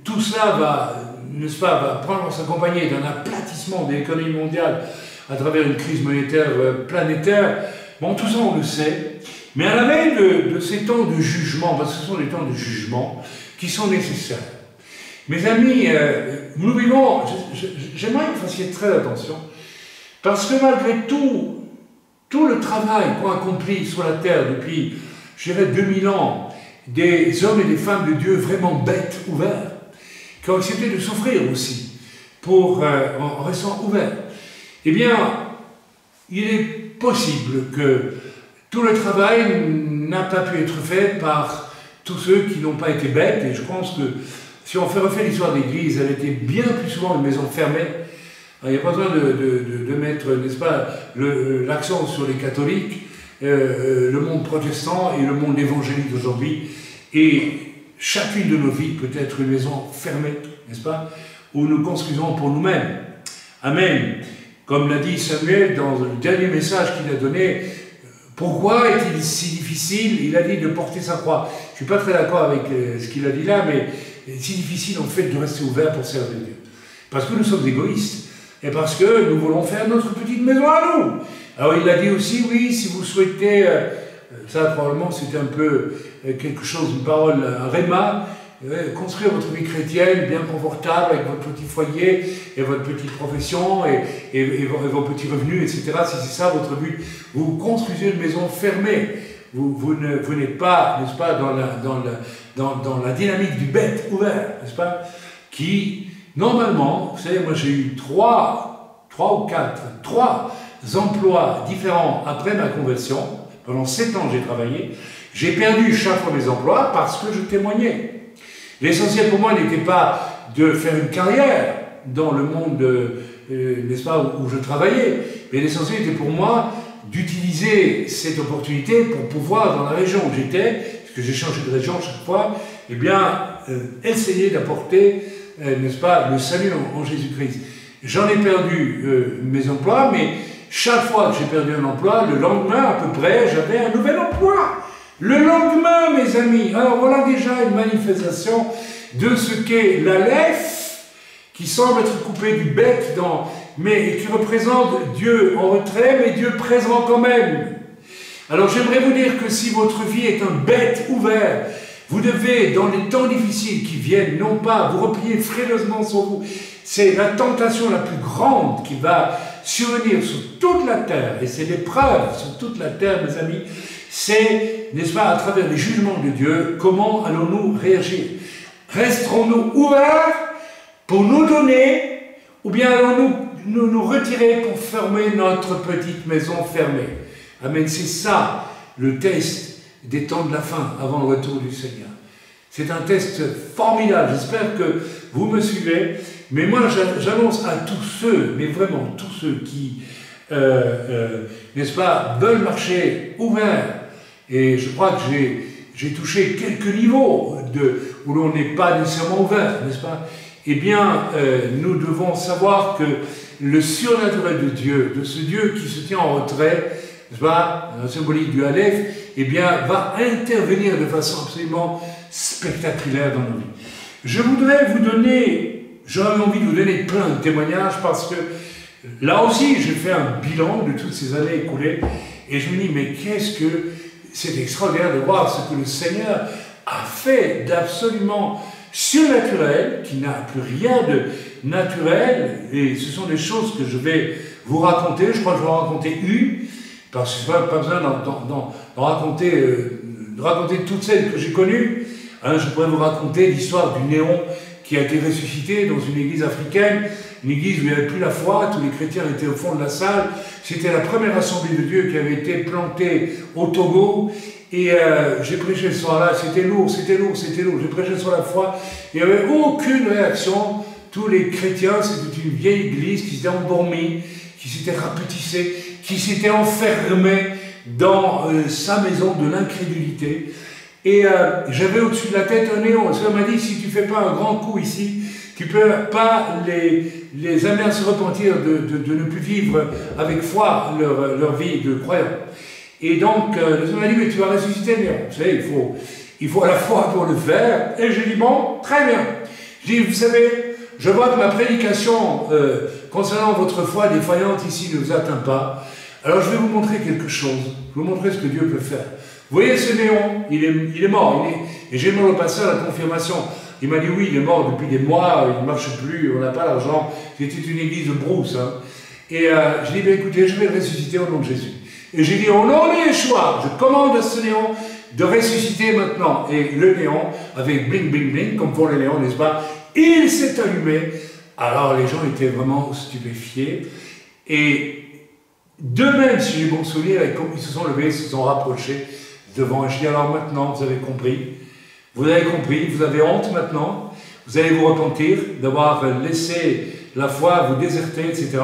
[SPEAKER 2] Tout cela va, n'est-ce pas, va prendre s'accompagner d'un aplatissement de l'économie mondiale à travers une crise monétaire planétaire. Bon, tout ça on le sait. Mais à la veille de ces temps de jugement, parce que ce sont des temps de jugement qui sont nécessaires. Mes amis, nous vivons, j'aimerais que vous fassiez très attention, parce que malgré tout le travail qu'ont accompli sur la terre depuis, je dirais, 2000 ans, des hommes et des femmes de Dieu vraiment bêtes, ouverts, qui ont accepté de souffrir aussi, en restant ouverts, eh bien, il est possible que tout le travail n'a pas pu être fait par tous ceux qui n'ont pas été bêtes, et je pense que si on fait refaire l'histoire de l'Église, elle était bien plus souvent une maison fermée. Il n'y a pas besoin de mettre, n'est-ce pas, l'accent sur les catholiques, le monde protestant et le monde évangélique d'aujourd'hui. Et chacune de nos vies peut être une maison fermée, n'est-ce pas, où nous construisons pour nous-mêmes. Amen. Comme l'a dit Samuel dans le dernier message qu'il a donné, pourquoi est-il si difficile? Il a dit de porter sa croix. Je ne suis pas très d'accord avec ce qu'il a dit là, mais c'est si difficile en fait de rester ouvert pour servir Dieu. Parce que nous sommes égoïstes. Et parce que nous voulons faire notre petite maison à nous. Alors il a dit aussi, oui, si vous souhaitez, ça probablement c'était un peu quelque chose, une parole, un réma, construire votre vie chrétienne bien confortable avec votre petit foyer et votre petite profession et vos petits revenus, etc. Si c'est ça votre but, vous construisez une maison fermée. Vous n'êtes pas, n'est-ce pas, dans la dynamique du bête ouvert, n'est-ce pas, qui, normalement, vous savez, moi j'ai eu trois emplois différents après ma conversion. Pendant 7 ans j'ai travaillé. J'ai perdu chaque fois mes emplois parce que je témoignais. L'essentiel pour moi n'était pas de faire une carrière dans le monde, n'est-ce pas, où je travaillais, mais l'essentiel était pour moi d'utiliser cette opportunité pour pouvoir, dans la région où j'étais, parce que j'ai changé de région chaque fois, eh bien, essayer d'apporter, n'est-ce pas, le salut en Jésus-Christ. J'en ai perdu mes emplois, mais chaque fois que j'ai perdu un emploi, le lendemain à peu près, j'avais un nouvel emploi. Le lendemain, mes amis. Alors voilà déjà une manifestation de ce qu'est l'Aleph, qui semble être coupé du bête, mais qui représente Dieu en retrait, mais Dieu présent quand même. Alors j'aimerais vous dire que si votre vie est un bête ouvert, vous devez, dans les temps difficiles qui viennent, non pas vous replier frilosement sur vous, c'est la tentation la plus grande qui va survenir sur toute la terre, et c'est l'épreuve sur toute la terre, mes amis, c'est, n'est-ce pas, à travers les jugements de Dieu, comment allons-nous réagir? Resterons-nous ouverts pour nous donner, ou bien allons-nous nous retirer pour fermer notre petite maison fermée? Amen, c'est ça le test des temps de la fin, avant le retour du Seigneur. C'est un test formidable, j'espère que vous me suivez, mais moi j'annonce à tous ceux, mais vraiment tous ceux qui, n'est-ce pas, veulent marcher ouverts, et je crois que j'ai touché quelques niveaux où l'on n'est pas nécessairement ouvert, n'est-ce pas? Eh bien, nous devons savoir que le surnaturel de Dieu, de ce Dieu qui se tient en retrait, n'est-ce pas, la symbolique du Aleph, eh bien, va intervenir de façon absolument spectaculaire dans nos vies. Je voudrais vous donner, j'aurais envie de vous donner plein de témoignages parce que là aussi, j'ai fait un bilan de toutes ces années écoulées et je me dis, mais qu'est-ce que c'est extraordinaire de voir ce que le Seigneur a fait d'absolument surnaturel, qui n'a plus rien de naturel, et ce sont des choses que je vais vous raconter. Je crois que je vais en raconter une, parce que je n'ai pas besoin d'en raconter toutes celles que j'ai connues. Hein, je pourrais vous raconter l'histoire du néon qui a été ressuscité dans une église africaine, une église où il n'y avait plus la foi, tous les chrétiens étaient au fond de la salle. C'était la première assemblée de Dieu qui avait été plantée au Togo, Et j'ai prêché ce soir-là, c'était lourd, c'était lourd, c'était lourd. J'ai prêché sur la foi, il n'y avait aucune réaction. Tous les chrétiens, c'était une vieille église qui s'était endormie, qui s'était rapetissée, qui s'était enfermée dans sa maison de l'incrédulité. Et j'avais au-dessus de la tête un néon. Le Seigneur m'a dit, si tu ne fais pas un grand coup ici, tu ne peux pas les amener à se repentir de ne plus vivre avec foi leur vie de croyant. Et donc, le Seigneur m'a dit, mais tu vas ressusciter, néon. Vous savez, il faut la foi pour le faire. Et j'ai dit, bon, très bien. Je dis, vous savez, je vois que ma prédication concernant votre foi défaillante ici ne vous atteint pas. Alors je vais vous montrer quelque chose. Je vais vous montrer ce que Dieu peut faire. Vous voyez ce néon, il est mort. Et j'ai demandé au pasteur la confirmation. Il m'a dit oui, il est mort depuis des mois, il ne marche plus, on n'a pas l'argent. C'était une église de brousse. Hein. Et j'ai dit, écoutez, je vais le ressusciter au nom de Jésus. Et j'ai dit, au nom de Yeshua, je commande à ce néon de ressusciter maintenant. Et le néon, avec bling, bling, bling, comme font les néons, n'est-ce pas, il s'est allumé. Alors les gens étaient vraiment stupéfiés. Et d'eux-mêmes, si j'ai bon souvenir, ils se sont levés, ils se sont rapprochés devant. Je dis, alors maintenant, vous avez compris. Vous avez compris, vous avez honte maintenant. Vous allez vous repentir d'avoir laissé la foi vous déserter, etc.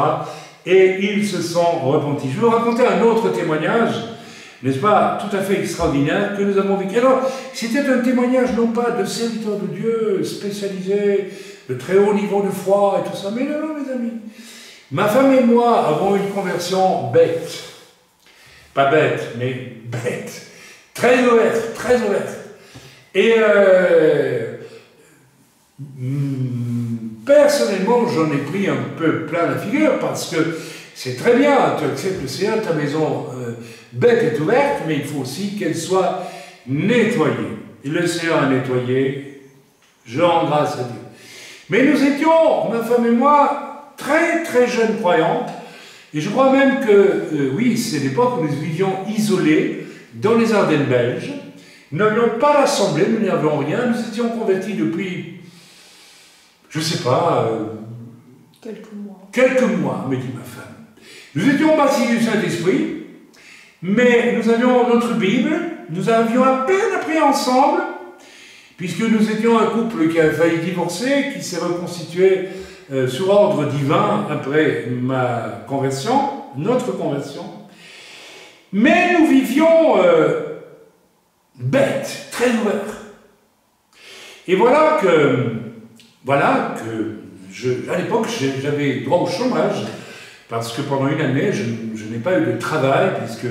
[SPEAKER 2] Et ils se sont repentis. Je vais vous raconter un autre témoignage, n'est-ce pas, tout à fait extraordinaire, que nous avons vécu. Alors, c'était un témoignage non pas de serviteurs de Dieu spécialisés, de très haut niveau de foi et tout ça, mais non, mes amis. Ma femme et moi avons une conversion bête. Pas bête, mais bête. Très ouverte, très ouverte. Et personnellement, j'en ai pris un peu plein la figure parce que c'est très bien, tu acceptes le Seigneur, ta maison bête est ouverte, mais il faut aussi qu'elle soit nettoyée. Et le Seigneur a nettoyé, je rends grâce à Dieu. Mais nous étions, ma femme et moi, très très jeunes croyants, et je crois même que, oui, c'est l'époque où nous vivions isolés dans les Ardennes belges. Nous n'avions pas l'assemblée, nous n'avions rien, nous étions convertis depuis, je ne sais pas,
[SPEAKER 3] quelques mois.
[SPEAKER 2] Quelques mois, me dit ma femme. Nous étions baptisés du Saint-Esprit, mais nous avions notre Bible, nous avions à peine appris ensemble, puisque nous étions un couple qui a failli divorcer, qui s'est reconstitué sur ordre divin après ma conversion, notre conversion. Mais nous vivions bêtes, très ouverts. Et voilà que à l'époque, j'avais droit au chômage, parce que pendant une année, je n'ai pas eu de travail, puisque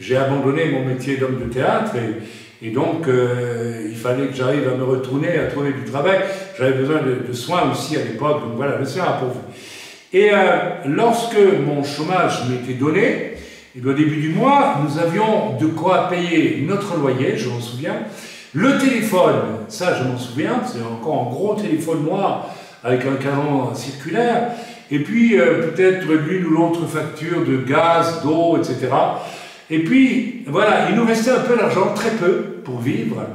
[SPEAKER 2] j'ai abandonné mon métier d'homme de théâtre, et donc il fallait que j'arrive à me retourner, à trouver du travail. J'avais besoin de soins aussi à l'époque, donc voilà, le Seigneur a pourvu. Et lorsque mon chômage m'était donné, et au début du mois, nous avions de quoi payer notre loyer, je m'en souviens. Le téléphone, ça je m'en souviens, c'est encore un gros téléphone noir avec un canon circulaire. Et puis peut-être l'une ou l'autre facture de gaz, d'eau, etc. Et puis voilà, il nous restait un peu d'argent, très peu, pour vivre.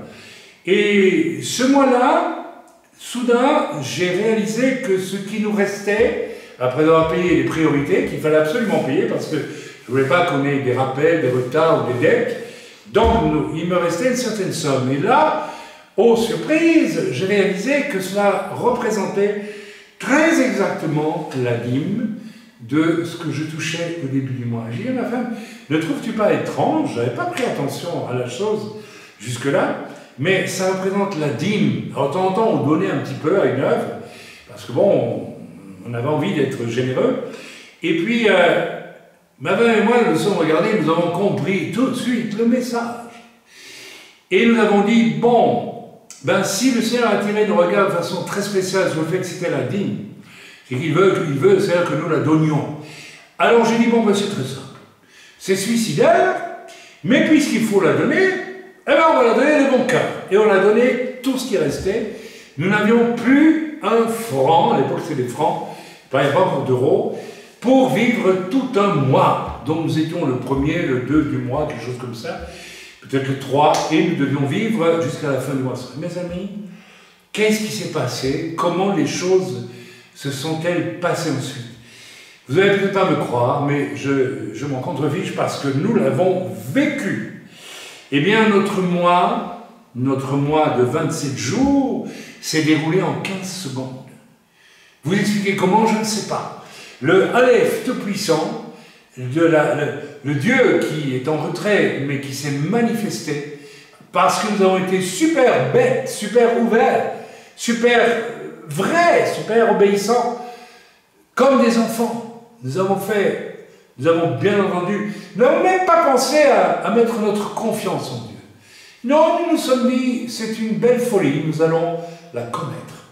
[SPEAKER 2] Et ce mois-là, soudain, j'ai réalisé que ce qui nous restait, après avoir payé les priorités, qu'il fallait absolument payer, parce que je ne voulais pas qu'on ait des rappels, des retards ou des dettes. Donc, il me restait une certaine somme. Et là, oh surprise, j'ai réalisé que cela représentait très exactement la dîme de ce que je touchais au début du mois. J'ai dit à ma femme, ne trouves-tu pas étrange? Je n'avais pas pris attention à la chose jusque-là, mais ça représente la dîme. Alors, de temps en temps, on donnait un petit peu à une œuvre, parce que bon, on avait envie d'être généreux. Et puis, ma femme et moi, nous nous sommes regardés, nous avons compris tout de suite le message. Et nous avons dit, bon, ben si le Seigneur a attiré nos regards de façon très spéciale sur le fait que c'était la dîme, c'est qu'il veut, le Seigneur, que nous la donnions. Alors j'ai dit, bon, ben c'est très simple. C'est suicidaire, mais puisqu'il faut la donner, eh ben on va la donner de bon cœur. Et on a donné tout ce qui restait. Nous n'avions plus un franc, à l'époque c'était des francs, pas encore d'euros, pour vivre tout un mois. Donc nous étions le 1er, le 2 du mois, quelque chose comme ça, peut-être le 3, et nous devions vivre jusqu'à la fin du mois. Mes amis, qu'est-ce qui s'est passé? Comment les choses se sont-elles passées ensuite? Vous n'allez peut-être pas me croire, mais je m'en contrefiche parce que nous l'avons vécu. Eh bien, notre mois de 27 jours s'est déroulé en 15 secondes. Vous expliquez comment, je ne sais pas. Le Aleph Tout-Puissant, le Dieu qui est en retrait, mais qui s'est manifesté, parce que nous avons été super bêtes, super ouverts, super vrais, super obéissants, comme des enfants. Nous avons bien entendu, nous n'avons même pas pensé à mettre notre confiance en Dieu. Non, nous nous sommes dit, c'est une belle folie, nous allons la commettre.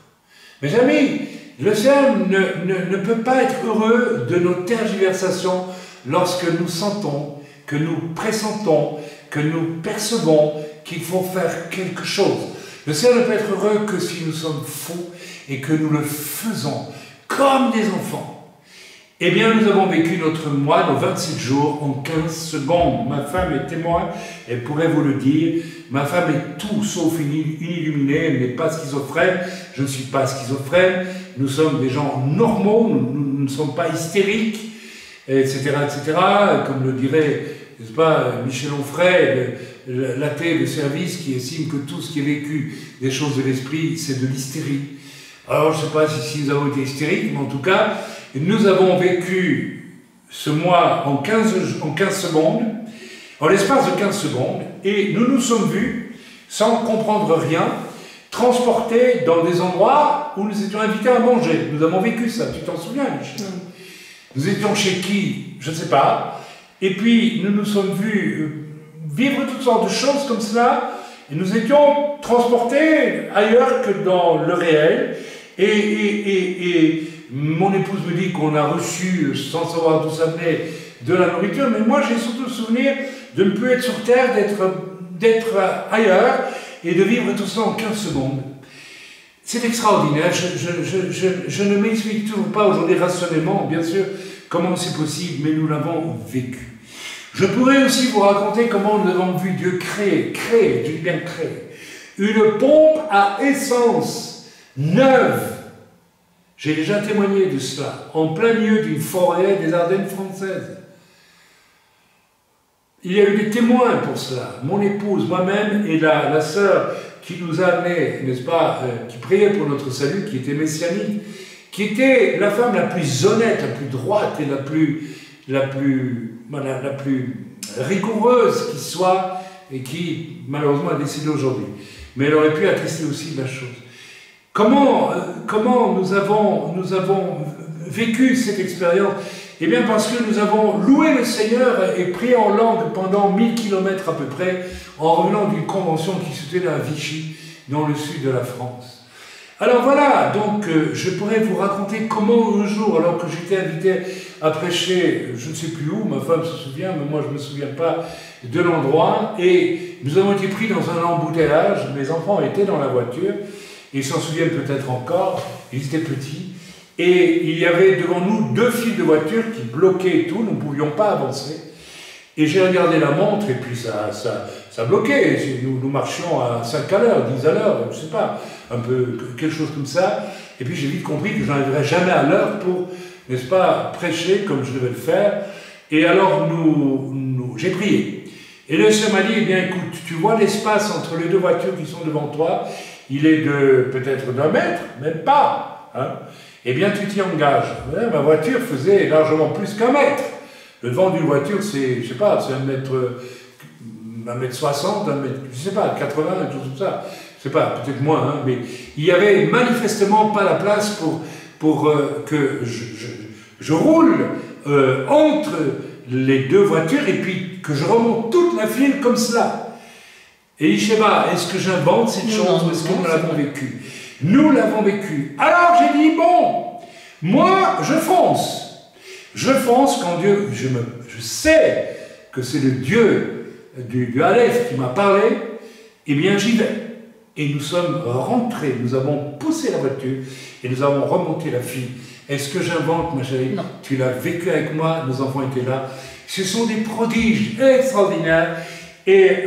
[SPEAKER 2] Mes amis, le Seigneur ne peut pas être heureux de nos tergiversations lorsque nous sentons, que nous pressentons, que nous percevons qu'il faut faire quelque chose. Le Seigneur ne peut être heureux que si nous sommes fous et que nous le faisons comme des enfants. Eh bien, nous avons vécu notre mois, nos 27 jours, en 15 secondes. Ma femme est témoin, elle pourrait vous le dire. Ma femme est tout sauf une illuminée, elle n'est pas schizophrène, je ne suis pas schizophrène. Nous sommes des gens normaux, nous ne sommes pas hystériques, etc., etc. Comme le dirait, n'est-ce pas, Michel Onfray, l'athée de service qui estime que tout ce qui est vécu des choses de l'esprit, c'est de l'hystérie. Alors, je ne sais pas si nous avons été hystériques, mais en tout cas, nous avons vécu ce mois en 15 secondes, en l'espace de 15 secondes, et nous nous sommes vus, sans comprendre rien, transportés dans des endroits où nous étions invités à manger. Nous avons vécu ça, tu t'en souviens, Michel? Nous étions chez qui? Je ne sais pas. Et puis, nous nous sommes vus vivre toutes sortes de choses comme cela, et nous étions transportés ailleurs que dans le réel, et mon épouse me dit qu'on a reçu, sans savoir d'où ça venait, de la nourriture, mais moi j'ai surtout le souvenir de ne plus être sur Terre, d'être ailleurs, et de vivre tout ça en 15 secondes. C'est extraordinaire, je ne m'explique toujours pas aujourd'hui rationnellement, bien sûr, comment c'est possible, mais nous l'avons vécu. Je pourrais aussi vous raconter comment nous avons vu Dieu créer, je dis bien créer, une pompe à essence neuve. J'ai déjà témoigné de cela, en plein milieu d'une forêt des Ardennes françaises. Il y a eu des témoins pour cela, mon épouse, moi-même et la sœur qui nous a amenés, n'est-ce pas, qui priait pour notre salut, qui était messianique, qui était la femme la plus honnête, la plus droite et la plus rigoureuse qui soit, et qui malheureusement a décédé aujourd'hui. Mais elle aurait pu attester aussi de la chose. Comment nous avons vécu cette expérience? Eh bien parce que nous avons loué le Seigneur et prié en langue pendant 1000 km à peu près, en revenant d'une convention qui se tenait à Vichy, dans le sud de la France. Alors voilà, donc je pourrais vous raconter comment un jour, alors que j'étais invité à prêcher, je ne sais plus où, ma femme se souvient, mais moi je ne me souviens pas de l'endroit, et nous avons été pris dans un embouteillage, mes enfants étaient dans la voiture, ils s'en souviennent peut-être encore, ils étaient petits, et il y avait devant nous 2 files de voitures qui bloquaient tout, nous ne pouvions pas avancer. Et j'ai regardé la montre, et puis ça bloquait. Nous marchions à 5 à l'heure, 10 à l'heure, je ne sais pas, un peu quelque chose comme ça. Et puis j'ai vite compris que je n'arriverais jamais à l'heure pour, n'est-ce pas, prêcher comme je devais le faire. Et alors j'ai prié. Et le Seigneur m'a dit, eh bien écoute, tu vois l'espace entre les 2 voitures qui sont devant toi, il est de peut-être d'1 mètre, même pas. Hein. Eh bien, tu t'y engages. Ouais, ma voiture faisait largement plus qu'1 mètre. Le devant d'une voiture, c'est, je sais pas, c'est 1 mètre 60, 1 mètre, je sais pas, 80, quelque chose comme ça. Je sais pas, peut-être moins, hein, mais il y avait manifestement pas la place pour que je roule entre les 2 voitures et puis que je remonte toute la file comme cela. Et Isheba, est-ce que j'invente cette chose ou est-ce que nous l'avons vécu? Nous l'avons vécu. Alors j'ai dit, bon, moi je fonce. Je fonce quand Dieu, je sais que c'est le Dieu du Aleph qui m'a parlé, eh bien j'y vais. Et nous sommes rentrés, nous avons poussé la voiture et nous avons remonté la file. Est-ce que j'invente, ma chérie?
[SPEAKER 3] Non.
[SPEAKER 2] Tu l'as vécu avec moi, nos enfants étaient là. Ce sont des prodiges extraordinaires. Et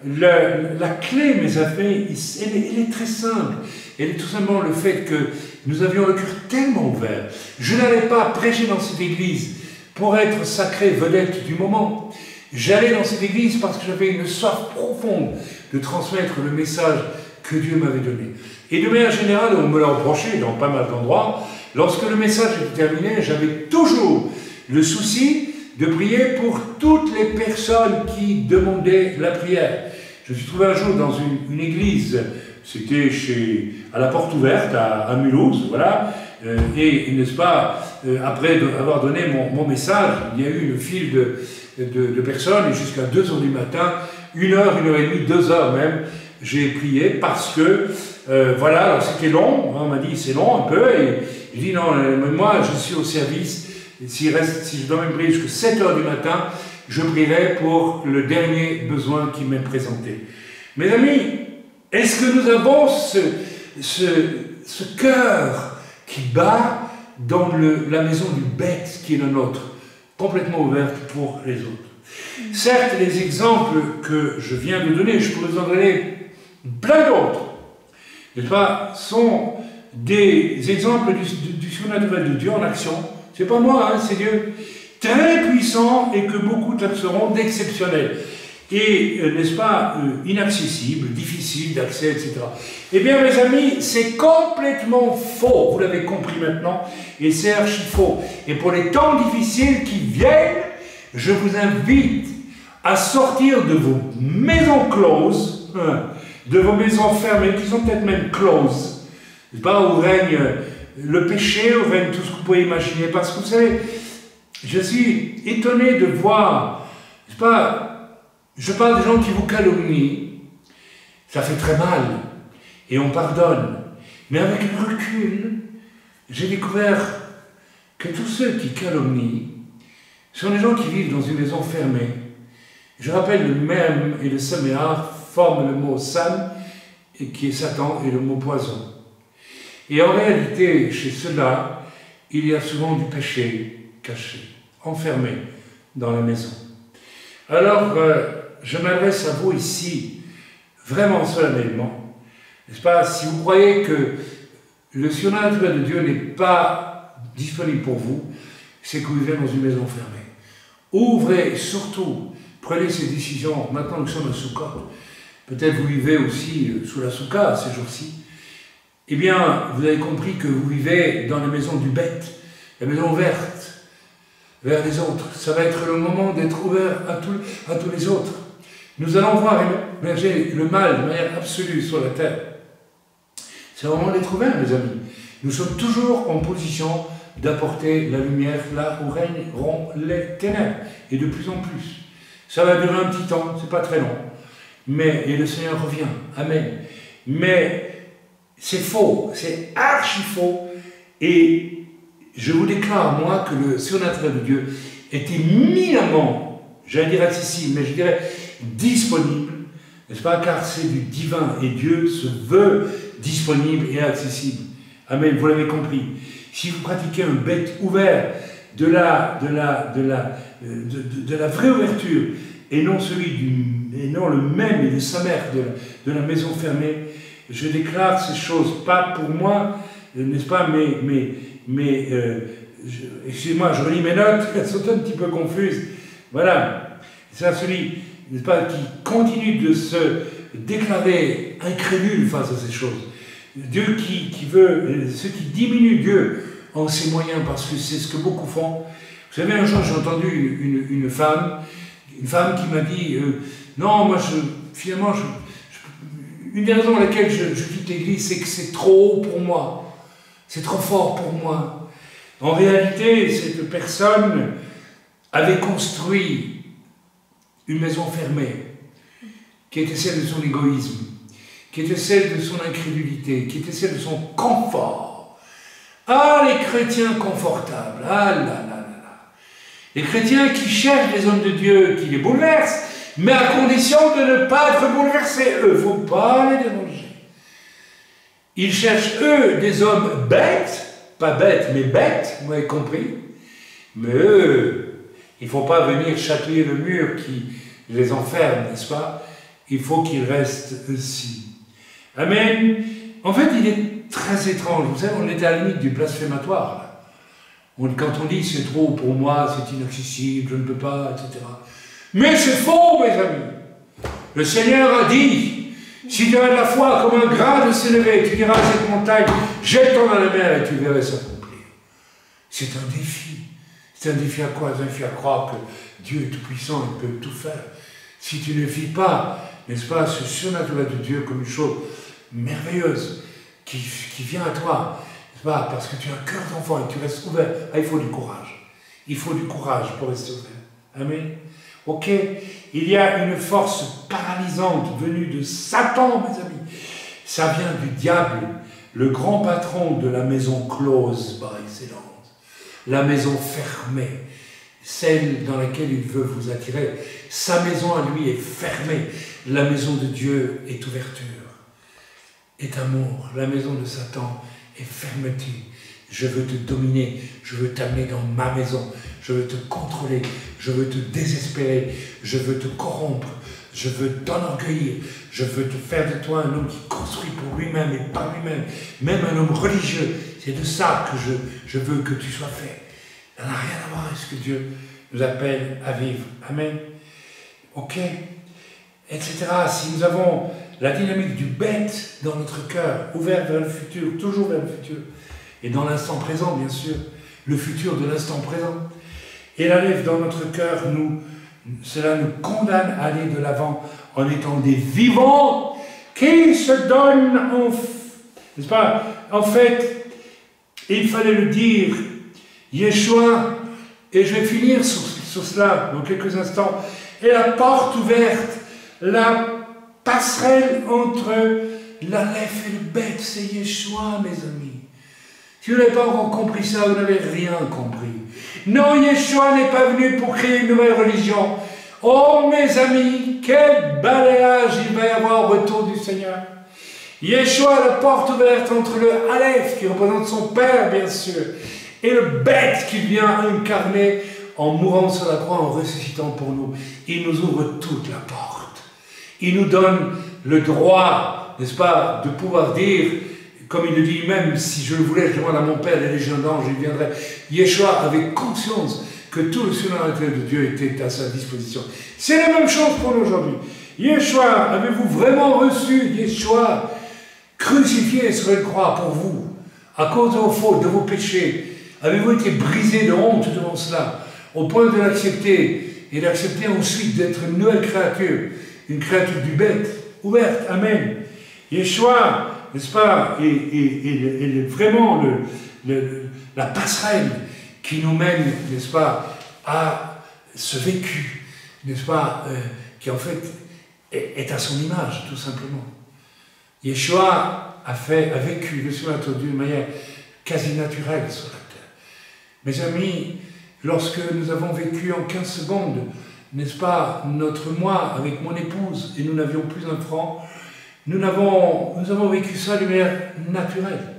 [SPEAKER 2] la clé, mes amis, elle est très simple. Elle est tout simplement le fait que nous avions le cœur tellement ouvert. Je n'allais pas prêcher dans cette église pour être sacré vedette du moment. J'allais dans cette église parce que j'avais une soif profonde de transmettre le message que Dieu m'avait donné. Et de manière générale, on me l'a reproché dans pas mal d'endroits, lorsque le message était terminé, j'avais toujours le souci de prier pour toutes les personnes qui demandaient la prière. Je me suis trouvé un jour dans une église, c'était à la Porte Ouverte, à Mulhouse, voilà, et n'est-ce pas, après avoir donné mon message, il y a eu une file de personnes, et jusqu'à 2 h du matin, 1 heure, 1 heure et demie, 2 heures même, j'ai prié parce que, voilà, c'était long, on m'a dit c'est long un peu, et je dis non, moi je suis au service, et si je dois même prier jusqu'à 7 heures du matin, je prierai pour le dernier besoin qui m'est présenté. Mes amis, est-ce que nous avons ce cœur qui bat dans la maison du bête qui est la nôtre, complètement ouverte pour les autres? Certes, les exemples que je viens de donner, je pourrais vous en donner plein d'autres, n'est-ce pas, sont des exemples du surnaturel de Dieu en action. C'est pas moi, hein, c'est Dieu. Très puissant et que beaucoup taxeront d'exceptionnel. Et, n'est-ce pas, inaccessible, difficile d'accès, etc. Eh bien, mes amis, c'est complètement faux. Vous l'avez compris maintenant, et c'est archi faux. Et pour les temps difficiles qui viennent, je vous invite à sortir de vos maisons closes, de vos maisons fermées, qui sont peut-être même closes, n'est-ce pas, où règne le péché, où règne tout ce que vous pouvez imaginer. Parce que vous savez, je suis étonné de voir, n'est-ce pas, je parle des gens qui vous calomnient, ça fait très mal, et on pardonne. Mais avec le recul, j'ai découvert que tous ceux qui calomnient sont des gens qui vivent dans une maison fermée. Je rappelle, le même et le saméar forment le mot sam, et qui est Satan, et le mot poison. Et en réalité, chez ceux-là, il y a souvent du péché caché, enfermé dans la maison. Alors, je m'adresse à vous ici, vraiment solennellement, n'est-ce pas, si vous croyez que le surnaturel de Dieu n'est pas disponible pour vous, c'est que vous vivez dans une maison fermée. Ouvrez, surtout, prenez ces décisions, maintenant que nous sommes à Soukot, peut-être vous vivez aussi sous la souka ces jours-ci, eh bien, vous avez compris que vous vivez dans la maison du bête, la maison ouverte vers les autres. Ça va être le moment d'être ouvert à tous les autres. Nous allons voir émerger le mal de manière absolue sur la terre. C'est le moment d'être ouvert, mes amis. Nous sommes toujours en position d'apporter la lumière là où règneront les ténèbres, et de plus en plus. Ça va durer un petit temps, c'est pas très long, et le Seigneur revient. Amen. Mais c'est faux, c'est archi faux, et je vous déclare, moi, que le surnaturel de Dieu est éminemment, j'allais dire accessible, mais je dirais disponible, n'est-ce pas, car c'est du divin, et Dieu se veut disponible et accessible. Amen, vous l'avez compris. Si vous pratiquez un bête ouvert de la vraie ouverture, et non le même et de sa mère de la maison fermée, je déclare ces choses, pas pour moi, n'est-ce pas, mais excusez-moi, je relis mes notes, elles sont un petit peu confuses. Voilà, c'est celui, n'est-ce pas, qui continue de se déclarer incrédule face à ces choses. Dieu qui veut, ceux qui diminuent Dieu en ses moyens, parce que c'est ce que beaucoup font. Vous savez, un jour j'ai entendu une femme qui m'a dit non, moi finalement, une des raisons pour lesquelles je quitte l'église, c'est que c'est trop haut pour moi, c'est trop fort pour moi. En réalité, cette personne avait construit une maison fermée, qui était celle de son égoïsme, qui était celle de son incrédulité, qui était celle de son confort. Ah, les chrétiens confortables, ah là là là là. Les chrétiens qui cherchent des hommes de Dieu, qui les bouleversent, mais à condition de ne pas être bouleversés. Eux, il ne faut pas les déranger. Ils cherchent, eux, des hommes bêtes, pas bêtes, mais bêtes, vous avez compris. Mais eux, il ne faut pas venir chatouiller le mur qui les enferme, n'est-ce pas? Il faut qu'ils restent ici. Amen. En fait, il est très étrange. Vous savez, on est à la limite du blasphématoire. Là. Quand on dit c'est trop pour moi, c'est inaccessible, je ne peux pas, etc. Mais c'est faux, mes amis. Le Seigneur a dit, si tu as de la foi comme un grain de sénévé, tu diras à cette montagne, jette-toi dans la mer et tu verras s'accomplir. C'est un défi. C'est un défi à quoi? C'est un défi à croire que Dieu est tout-puissant, il peut tout faire. Si tu ne vis pas, n'est-ce pas, ce surnaturel de Dieu comme une chose merveilleuse qui vient à toi, n'est-ce pas, parce que tu as un cœur d'enfant et tu restes ouvert. Ah, il faut du courage. Il faut du courage pour rester ouvert. Amen. Ok, il y a une force paralysante venue de Satan, mes amis. Ça vient du diable, le grand patron de la maison close par excellence. La maison fermée, celle dans laquelle il veut vous attirer. Sa maison à lui est fermée. La maison de Dieu est ouverture, est amour. La maison de Satan est fermeté. Je veux te dominer, je veux t'amener dans ma maison, je veux te contrôler, je veux te désespérer, je veux te corrompre, je veux t'enorgueillir, je veux te faire de toi un homme qui construit pour lui-même et par lui-même, même un homme religieux. C'est de ça que je veux que tu sois fait. Ça n'a rien à voir avec ce que Dieu nous appelle à vivre. Amen. Ok, etc. Si nous avons la dynamique du bête dans notre cœur, ouvert vers le futur, toujours vers le futur, et dans l'instant présent, bien sûr, le futur de l'instant présent. Et la lèvre dans notre cœur, cela nous condamne à aller de l'avant en étant des vivants qui se donnent, n'est-ce pas? En fait, il fallait le dire, Yeshua, et je vais finir sur cela dans quelques instants, est la porte ouverte, la passerelle entre la lèvre et le bête, c'est Yeshua, mes amis. Si vous n'avez pas encore compris ça, vous n'avez rien compris. Non, Yeshua n'est pas venu pour créer une nouvelle religion. Oh, mes amis, quel balayage il va y avoir au retour du Seigneur. Yeshua a la porte ouverte entre le Aleph, qui représente son Père, bien sûr, et le bête qui vient incarner en mourant sur la croix, en ressuscitant pour nous. Il nous ouvre toute la porte. Il nous donne le droit, n'est-ce pas, de pouvoir dire, comme il le dit, même si je le voulais, je demande à mon Père, les légions d'anges, il viendrait. Yeshua avait conscience que tout le surnaturel de Dieu était à sa disposition. C'est la même chose pour nous aujourd'hui. Yeshua, avez-vous vraiment reçu Yeshua crucifié sur une croix pour vous, à cause de vos fautes, de vos péchés? Avez-vous été brisé de honte devant cela, au point de l'accepter, et d'accepter ensuite d'être une nouvelle créature, une créature du bête, ouverte? Amen. Yeshua, n'est-ce pas, est vraiment la passerelle qui nous mène, n'est-ce pas, à ce vécu, n'est-ce pas, qui en fait est à son image, tout simplement. Yeshua a vécu le surnaturel d'une manière quasi naturelle sur la terre. Mes amis, lorsque nous avons vécu en 15 secondes, n'est-ce pas, notre moi avec mon épouse, et nous n'avions plus un franc, nous avons vécu ça de manière naturelle.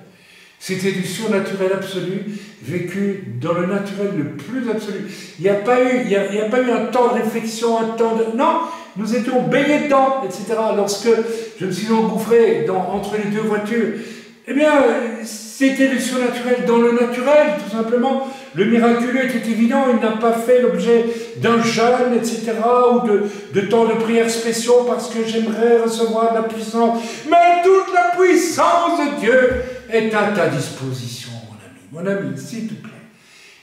[SPEAKER 2] C'était du surnaturel absolu, vécu dans le naturel le plus absolu. Il n'y a pas eu un temps de réflexion, un temps de... Non, nous étions baignés dedans, etc. Lorsque je me suis engouffré entre les deux voitures, eh bien, c'était le surnaturel dans le naturel, tout simplement. Le miraculeux était évident, il n'a pas fait l'objet d'un jeûne, etc., ou de temps de prière spéciaux parce que j'aimerais recevoir de la puissance. Mais toute la puissance de Dieu est à ta disposition, mon ami. Mon ami, s'il te plaît,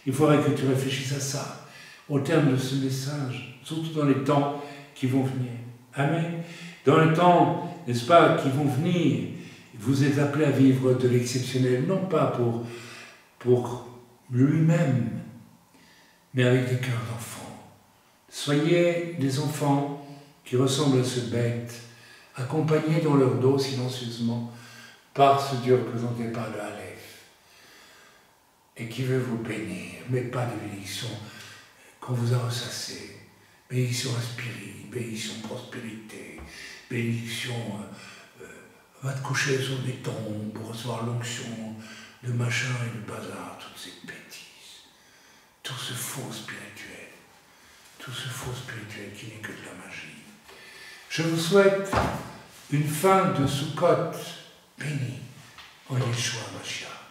[SPEAKER 2] il faudrait que tu réfléchisses à ça, au terme de ce message, surtout dans les temps qui vont venir. Amen. Dans les temps, n'est-ce pas, qui vont venir, vous êtes appelés à vivre de l'exceptionnel, non pas pour lui-même, mais avec des cœurs d'enfants. Soyez des enfants qui ressemblent à ce bête, accompagnés dans leur dos silencieusement par ce Dieu représenté par le Aleph, et qui veut vous bénir, mais pas de bénédiction qu'on vous a ressassé. Bénédiction inspirée, bénédiction prospérité, bénédiction va te coucher sur des tombes pour recevoir l'onction de machin et de bazar, toutes ces bêtises, tout ce faux spirituel qui n'est que de la magie. Je vous souhaite une fin de Sukkot bénie en Yeshua Mashiach.